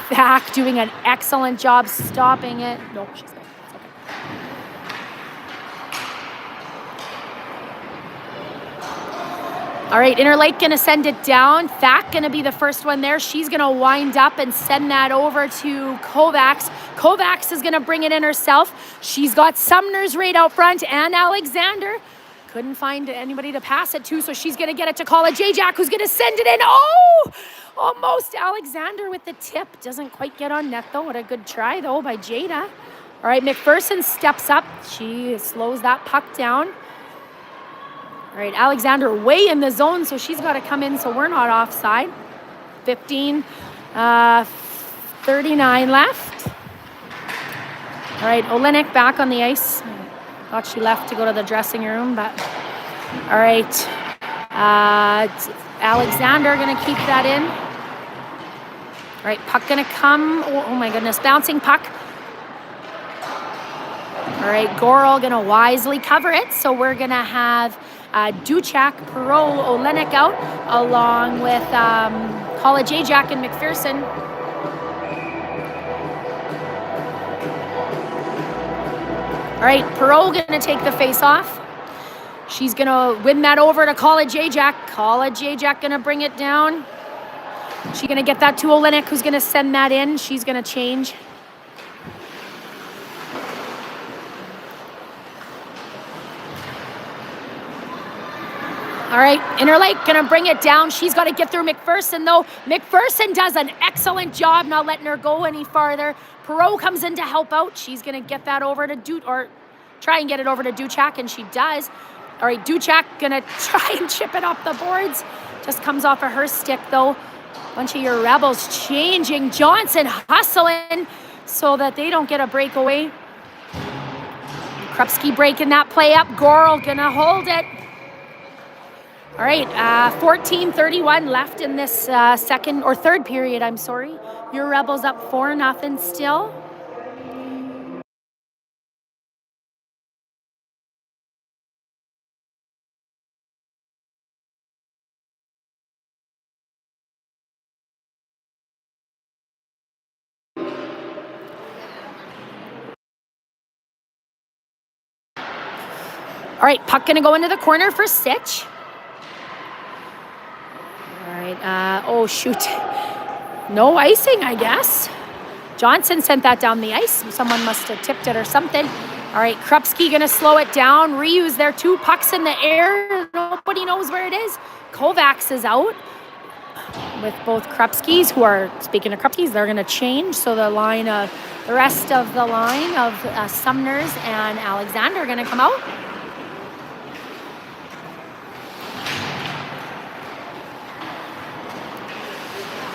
Thack doing an excellent job stopping it. Nope, she's not. It's okay. All right, Interlake gonna send it down. Thack gonna be the first one there. She's gonna wind up and send that over to Kovacs. Kovacs is gonna bring it in herself. She's got Sumners right out front and Alexander. Couldn't find anybody to pass it to, so she's gonna get it to College Ajax, who's gonna send it in. Oh, almost Alexander with the tip. Doesn't quite get on net though. What a good try though by Jada. All right, McPherson steps up. She slows that puck down. All right, Alexander way in the zone, so she's got to come in so we're not offside. 39 left. All right, Olenek back on the ice. Thought she left to go to the dressing room, but all right. Alexander going to keep that in. All right, puck going to come. Oh my goodness, bouncing puck. All right, Goral going to wisely cover it. So we're going to have Duchak, Perot, Olenek out, along with College Ajax and McPherson. All right, Perot going to take the face off. She's going to win that over to College Ajax. College Ajax going to bring it down. She's going to get that to Olenek, who's going to send that in. She's going to change. All right, Interlake going to bring it down. She's got to get through McPherson, though. McPherson does an excellent job not letting her go any farther. Perot comes in to help out. She's going to get that over to try and get it over to Duchak, and she does. All right, Duchak going to try and chip it off the boards. Just comes off of her stick, though. Bunch of your Rebels changing. Johnson hustling so that they don't get a breakaway. Krupski breaking that play up. Goral going to hold it. All right, 14:31 left in this third period, I'm sorry. Your Rebels up 4-0 still. All right, puck gonna go into the corner for Stitch. All right, oh shoot. No icing, I guess. Johnson sent that down the ice. Someone must have tipped it or something. All right, Krupski gonna slow it down. Reuse their 2 pucks in the air. Nobody knows where it is. Kovacs is out with both Krupskis, who are, speaking of Krupskis, they're gonna change. So the rest of the line of Sumners and Alexander are gonna come out.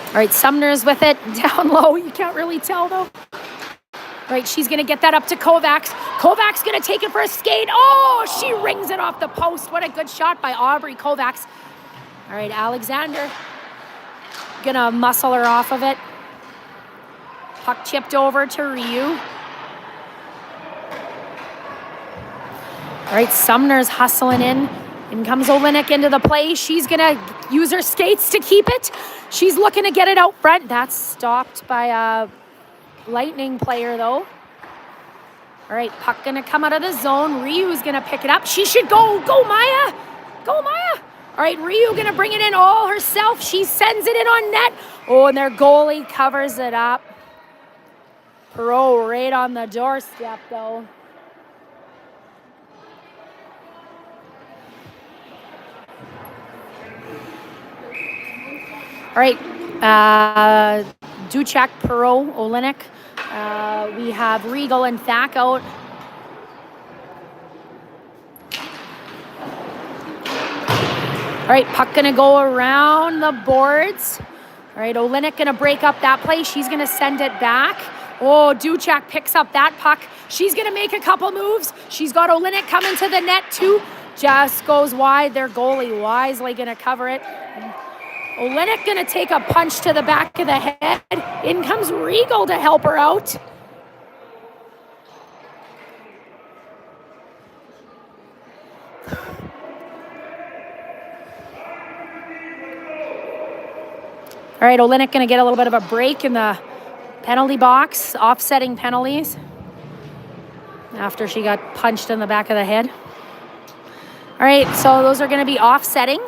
All right, Sumner's with it down low. You can't really tell, though. All right, she's going to get that up to Kovacs. Kovacs going to take it for a skate. Oh, she rings it off the post. What a good shot by Aubrey Kovacs. All right, Alexander going to muscle her off of it. Puck chipped over to Ryu. All right, Sumner's hustling in. In comes Olenek into the play. She's going to use her skates to keep it. She's looking to get it out front. That's stopped by a Lightning player, though. All right, puck going to come out of the zone. Ryu's going to pick it up. She should go. Go, Maya. Go, Maya. All right, Ryu going to bring it in all herself. She sends it in on net. Oh, and their goalie covers it up. Perot right on the doorstep, though. All right, Duchak, Perot, Olenek. We have Regal and Thack out. All right, puck gonna go around the boards. All right, Olenek gonna break up that play. She's gonna send it back. Oh, Duchak picks up that puck. She's gonna make a couple moves. She's got Olenek coming to the net too. Just goes wide. Their goalie wisely gonna cover it. Olenek gonna take a punch to the back of the head. In comes Regal to help her out. All right, Olenek gonna get a little bit of a break in the penalty box, offsetting penalties after she got punched in the back of the head. All right, so those are gonna be offsetting.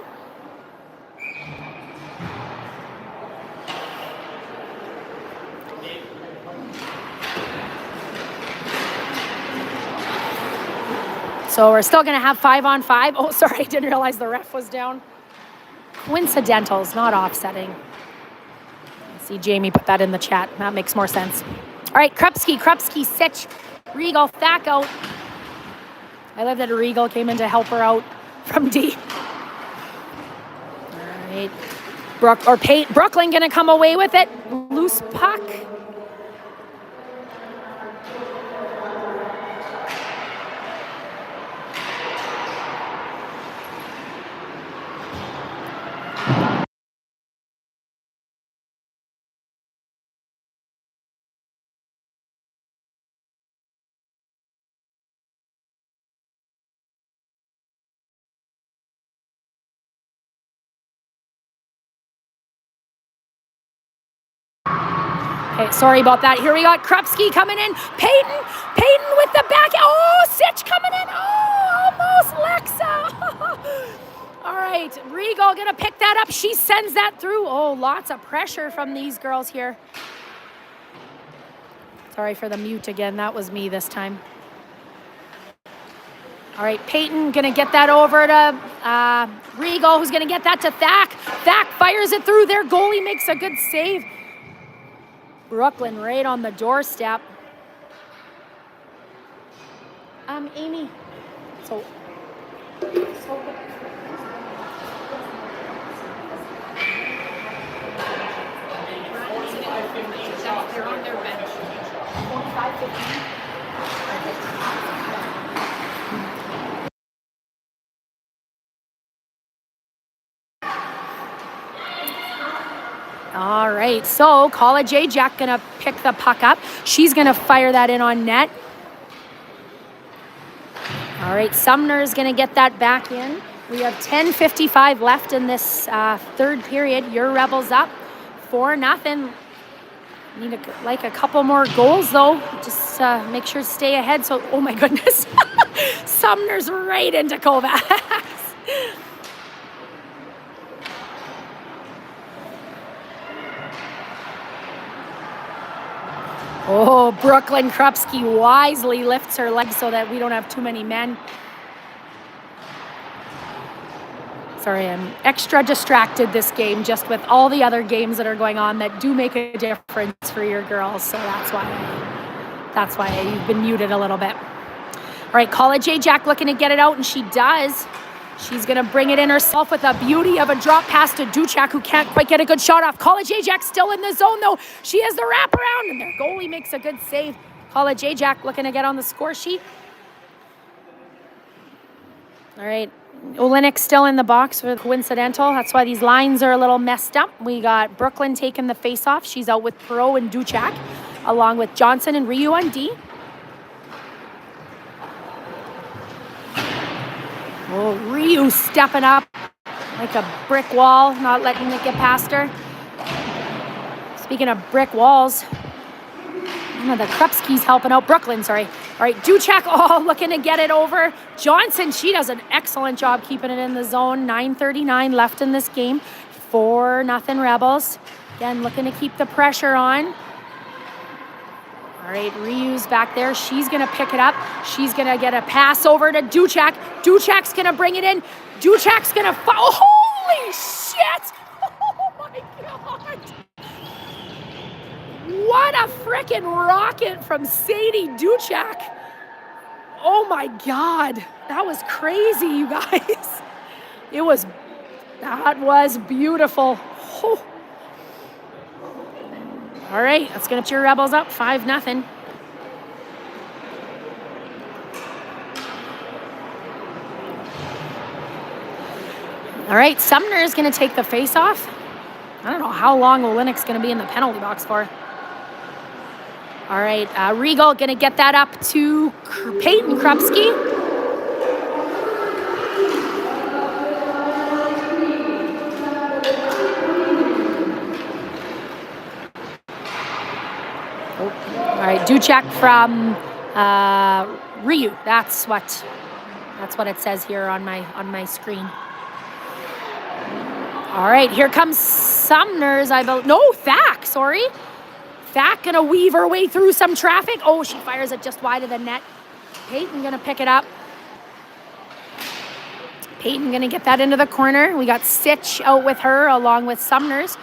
So we're still going to have 5-on-5. Oh, sorry, I didn't realize the ref was down. Coincidentals, not offsetting. I see Jamie put that in the chat. That makes more sense. All right, Krupski, Sitch. Regal, Thack out. I love that Regal came in to help her out from D. All right. Brooklyn gonna come away with it. Loose puck. Okay, sorry about that. Here we got Krupski coming in. Peyton with the back. Oh, Sitch coming in. Oh, almost Lexa. All right, Regal gonna pick that up. She sends that through. Oh, lots of pressure from these girls here. Sorry for the mute again. That was me this time. All right, Peyton gonna get that over to Regal, who's gonna get that to Thack. Thack fires it through. Their goalie makes a good save. Brooklyn right on the doorstep. Amy. So they're on their bench. 45-15. All right, so College Ajax gonna pick the puck up. She's gonna fire that in on net. All right, Sumner's gonna get that back in. We have 10:55 left in this third period. Your Rebels up 4-0. Need a couple more goals though. Just make sure to stay ahead. So, oh my goodness, Sumner's right into Kovacs. Oh, Brooklyn Krupski wisely lifts her legs so that we don't have too many men. Sorry, I'm extra distracted this game just with all the other games that are going on that do make a difference for your girls. So that's why you've been muted a little bit. All right, College Ajax looking to get it out, and she does. She's going to bring it in herself with a beauty of a drop pass to Duchak, who can't quite get a good shot off. College Ajax still in the zone, though. She has the wraparound, and their goalie makes a good save. College Ajax looking to get on the score sheet. All right, Olenek still in the box for coincidental. That's why these lines are a little messed up. We got Brooklyn taking the face-off. She's out with Perot and Duchak, along with Johnson and Ryu on D. Oh, Ryu stepping up like a brick wall, not letting it get past her. Speaking of brick walls, one of the Krupskis helping out Brooklyn, sorry. All right, Duchak, looking to get it over. Johnson, she does an excellent job keeping it in the zone. 9:39 left in this game. 4-0 Rebels. Again, looking to keep the pressure on. All right, Ryu's back there. She's going to pick it up. She's going to get a pass over to Duchak. Duchak's going to bring it in. Duchak's going to... holy shit! Oh, my God! What a frickin' rocket from Sadie Duchak. Oh, my God. That was crazy, you guys. That was beautiful. Oh. All right, that's going to put your Rebels up 5-0. All right, Sumner is going to take the face-off. I don't know how long Olenek's going to be in the penalty box for. All right, Regal going to get that up to Peyton Krupski. All right, Duchak from Ryu. That's what it says here on my screen. All right, here comes Sumner's. Thack. Sorry, Thack gonna weave her way through some traffic. Oh, she fires it just wide of the net. Peyton gonna pick it up. Peyton gonna get that into the corner. We got Sitch out with her along with Sumner's.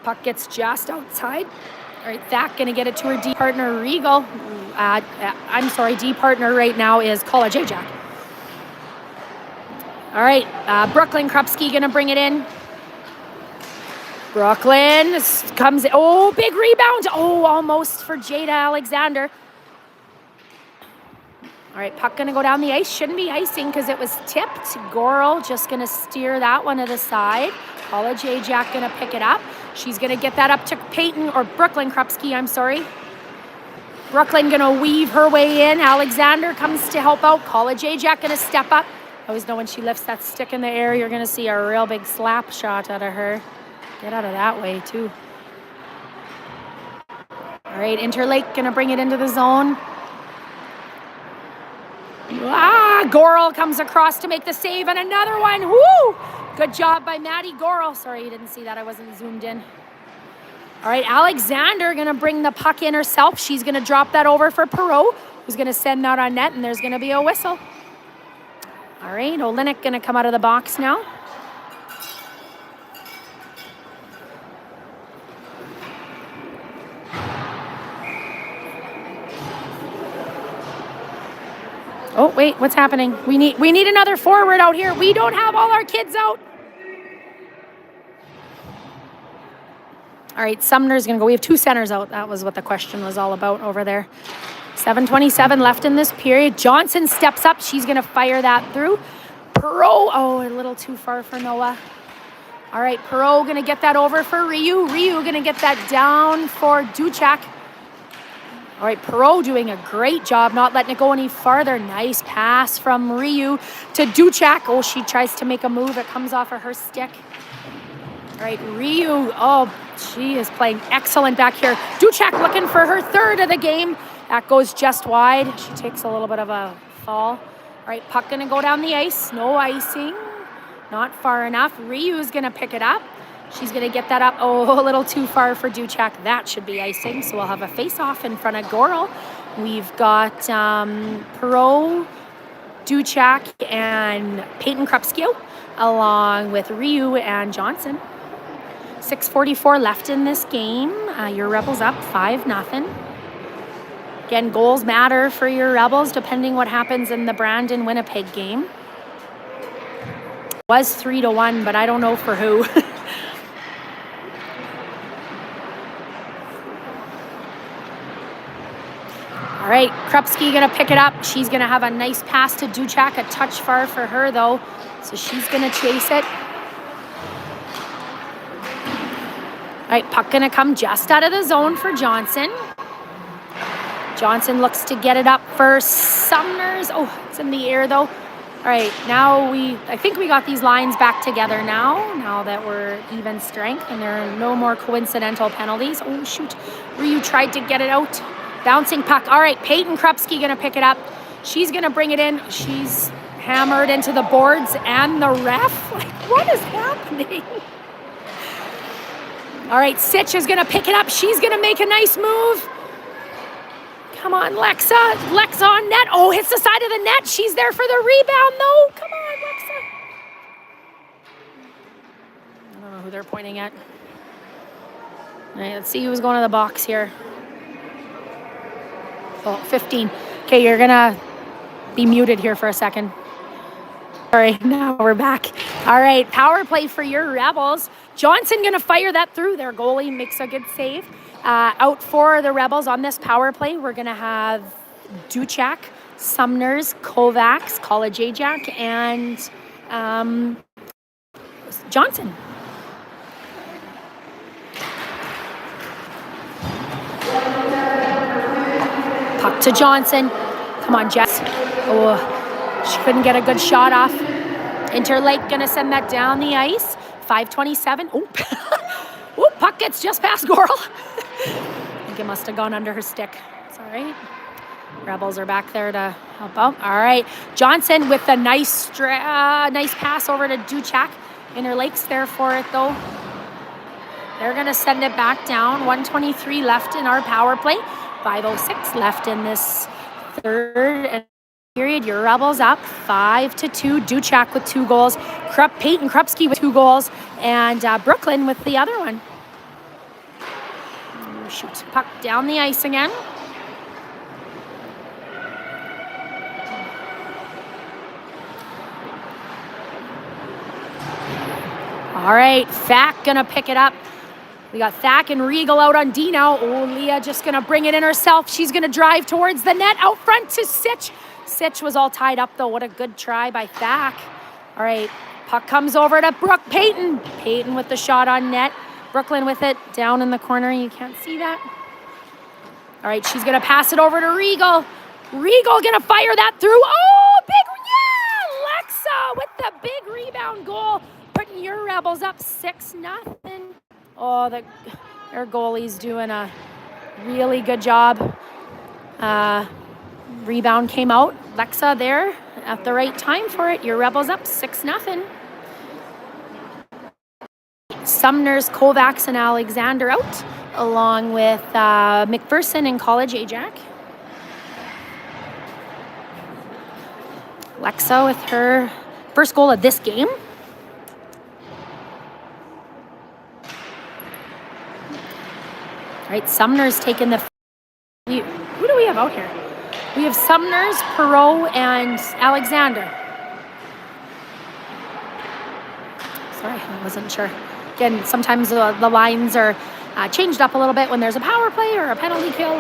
Puck gets just outside. All right, Zach going to get it to her D partner, Regal. D partner right now is College Ajax. All right, Brooklyn Krupski going to bring it in. Brooklyn comes in. Oh, big rebound. Oh, almost for Jada Alexander. All right, puck going to go down the ice. Shouldn't be icing because it was tipped. Goral just going to steer that one to the side. College Ajax going to pick it up. She's going to get that up to Brooklyn Krupski, I'm sorry. Brooklyn going to weave her way in. Alexander comes to help out. College Ajax going to step up. I always know when she lifts that stick in the air, you're going to see a real big slap shot out of her. Get out of that way, too. All right, Interlake going to bring it into the zone. Goral comes across to make the save, and another one. Woo! Good job by Maddie Goral. Sorry, you didn't see that. I wasn't zoomed in. All right, Alexander going to bring the puck in herself. She's going to drop that over for Perot, who's going to send that on net, and there's going to be a whistle. All right, Olenek going to come out of the box now. Oh, wait, what's happening? We need another forward out here. We don't have all our kids out. All right, Sumner's going to go. We have 2 centers out. That was what the question was all about over there. 7:27 left in this period. Johnson steps up. She's going to fire that through. Perot, a little too far for Noah. All right, Perot going to get that over for Ryu. Ryu going to get that down for Duchak. All right, Perot doing a great job not letting it go any farther. Nice pass from Ryu to Duchak. Oh, she tries to make a move. It comes off of her stick. All right, Ryu. Oh, she is playing excellent back here. Duchak looking for her 3rd of the game. That goes just wide. She takes a little bit of a fall. All right, puck going to go down the ice. No icing. Not far enough. Ryu's going to pick it up. She's going to get that up. Oh, a little too far for Duchak. That should be icing. So we'll have a face-off in front of Goral. We've got Perot, Duchak, and Peyton Krupski along with Ryu and Johnson. 6:44 left in this game. Your Rebels up 5-0. Again, goals matter for your Rebels depending what happens in the Brandon-Winnipeg game. It was 3-1, but I don't know for who. All right, Krupski going to pick it up. She's going to have a nice pass to Duchak. A touch far for her, though. So she's going to chase it. All right, puck going to come just out of the zone for Johnson. Johnson looks to get it up for Sumners. Oh, it's in the air, though. All right, now I think we got these lines back together now that we're even strength and there are no more coincidental penalties. Oh, shoot. Ryu tried to get it out. Bouncing puck. All right, Peyton Krupski going to pick it up. She's going to bring it in. She's hammered into the boards and the ref. Like, what is happening? All right, Sitch is going to pick it up. She's going to make a nice move. Come on, Lexa. Lexa on net. Oh, hits the side of the net. She's there for the rebound, though. Come on, Lexa. I don't know who they're pointing at. All right, let's see who's going to the box here. Oh, 15. Okay, you're going to be muted here for a second. All right, now we're back. All right, power play for your Rebels. Johnson going to fire that through. Their goalie makes a good save. Out for the Rebels on this power play, we're going to have Duchak, Sumners, Kovacs, College Ajax, and Johnson. Puck to Johnson. Come on, Jess. Oh, she couldn't get a good shot off. Interlake going to send that down the ice. 5:27. Oh, oh, puck gets just past Goral. I think it must have gone under her stick. It's all right. Rebels are back there to help out. All right. Johnson with a nice pass over to Duchak. Interlake's there for it, though. They're going to send it back down. 1:23 left in our power play. 5:06 left in this third period. Your Rebels up 5-2. Duchak with 2 goals. Peyton Krupski with 2 goals. And Brooklyn with the other one. Oh, shoot. Puck down the ice again. All right, Thack gonna pick it up. We got Thack and Regal out on D now. Oh, Leah just gonna bring it in herself. She's gonna drive towards the net out front to Sitch. Sitch was all tied up though. What a good try by Thack. All right, puck comes over to Brooke Payton. Payton with the shot on net. Brooklyn with it down in the corner. You can't see that. All right, she's gonna pass it over to Regal. Regal gonna fire that through. Oh, yeah! Lexa with the big rebound goal, putting your Rebels up 6-0. Oh, their goalie's doing a really good job. Rebound came out. Lexa there at the right time for it. Your Rebels up 6-0. Sumner's, Kovacs, and Alexander out, along with McPherson and College Ajax. Lexa with her first goal of this game. All right, Sumner's taken the... Who do we have out here? We have Sumner's, Perot, and Alexander. Sorry, I wasn't sure. Again, sometimes the lines are changed up a little bit when there's a power play or a penalty kill.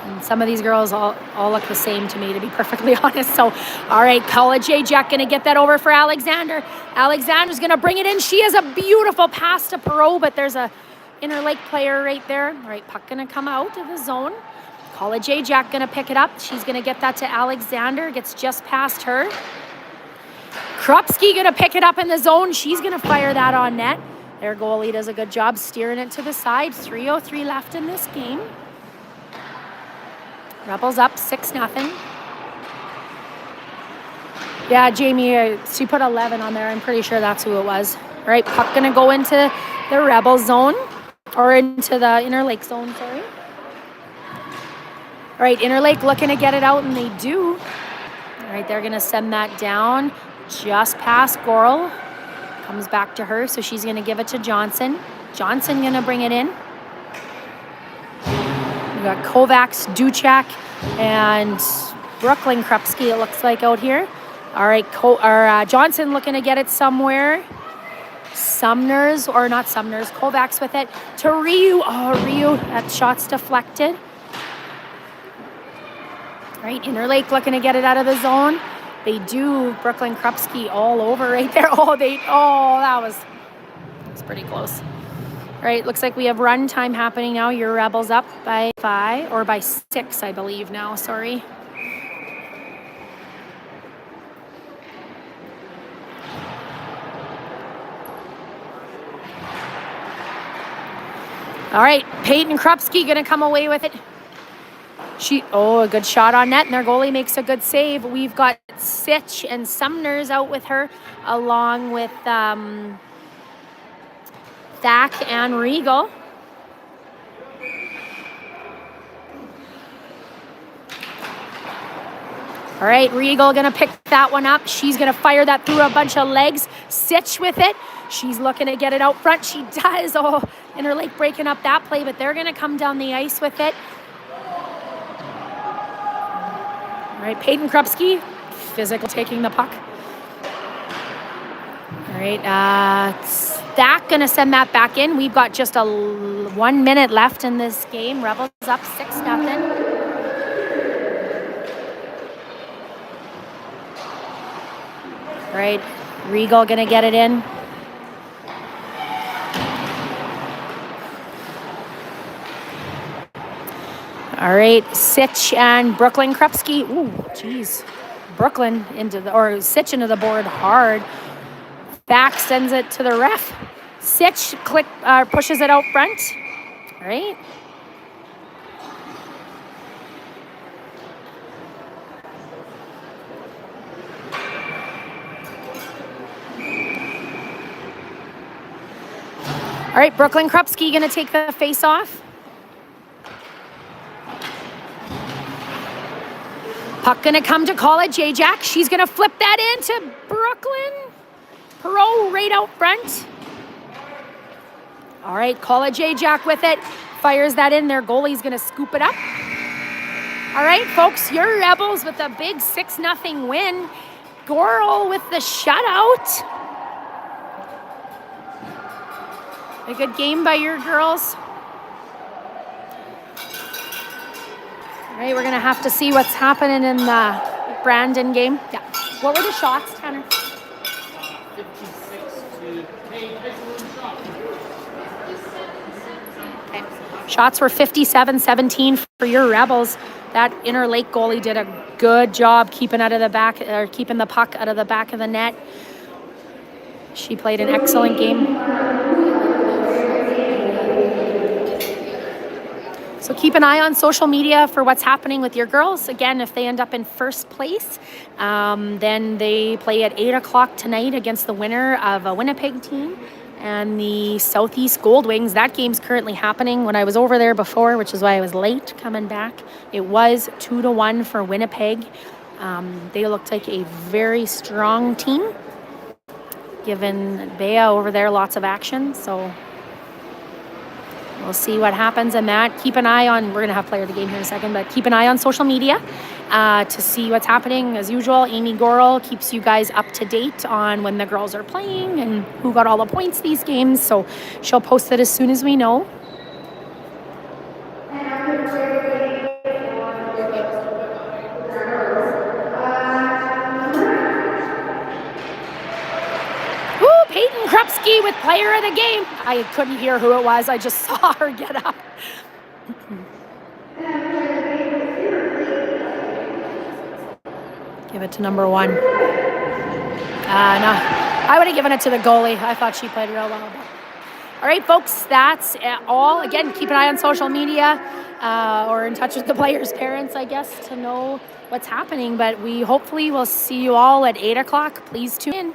And some of these girls all look the same to me, to be perfectly honest. So, all right, College Ajax going to get that over for Alexander. Alexander's going to bring it in. She has a beautiful pass to Perot, but there's a Interlake player right there. All right, puck going to come out of the zone. College Ajax going to pick it up. She's going to get that to Alexander. Gets just past her. Krupski going to pick it up in the zone. She's going to fire that on net. Their goalie does a good job steering it to the side. 3:03 left in this game. Rebels up 6-0. Yeah, Jamie, she put 11 on there. I'm pretty sure that's who it was. All right, puck going to go into the Rebel zone, or into the Interlake zone, sorry. All right, Interlake looking to get it out, and they do. All right, they're going to send that down just past Gorel. Comes back to her, so she's going to give it to Johnson. Johnson going to bring it in. We got Kovacs, Duchak, and Brooklyn Krupski, it looks like, out here. All right, Johnson looking to get it somewhere. Sumner's, or not Sumner's, Kovacs with it to Ryu. Oh, Ryu, that shot's deflected. All right, Interlake looking to get it out of the zone. They do. Brooklyn Krupski all over right there. That was pretty close. All right, looks like we have run time happening now. Your Rebels up by 5, or by 6, I believe now, sorry. All right, Peyton Krupski gonna come away with it. A good shot on net, and their goalie makes a good save. We've got Sitch and Sumner's out with her, along with Thack and Regal. All right, Regal gonna pick that one up. She's gonna fire that through a bunch of legs. Sitch with it. She's looking to get it out front. She does. Oh, Interlake breaking up that play, but they're gonna come down the ice with it. All right, Peyton Krupski, physical, taking the puck. All right, Thack gonna send that back in. We've got just 1 minute left in this game. Rebels up 6-0. All right, Regal gonna get it in. All right, Sitch and Brooklyn Krupski. Ooh, geez. Brooklyn Sitch into the board hard. Back sends it to the ref. Sitch pushes it out front. All right. All right, Brooklyn Krupski gonna take the face off. Puck gonna come to College Ajax. She's gonna flip that into Brooklyn. Perot right out front. All right, College Ajax with it. Fires that in there. Goalie's going to scoop it up. All right, folks, your Rebels with a big 6-0 win. Gorel with the shutout. A good game by your girls. All right, we're going to have to see what's happening in the Brandon game. Yeah. What were the shots, Tanner? 56 to Okay. Shots were 57-17 for your Rebels. That Interlake goalie did a good job keeping keeping the puck out of the back of the net. She played an excellent game. So keep an eye on social media for what's happening with your girls. Again, if they end up in first place, then they play at 8 o'clock tonight against the winner of a Winnipeg team and the Southeast Gold Wings. That game's currently happening. When I was over there before, which is why I was late coming back, it was 2-1 for Winnipeg. They looked like a very strong team, giving Bea over there lots of action. So we'll see what happens in that. Keep an eye on, we're going to have player of the game here in a second, but keep an eye on social media to see what's happening. As usual, Amy Gorel keeps you guys up to date on when the girls are playing and who got all the points these games. So she'll post it as soon as we know. Peyton Krupski with player of the game. I couldn't hear who it was. I just saw her get up. Give it to number 1. No, I would have given it to the goalie. I thought she played real well. All right, folks, that's all. Again, keep an eye on social media or in touch with the players' parents, I guess, to know what's happening. But we hopefully will see you all at 8 o'clock. Please tune in.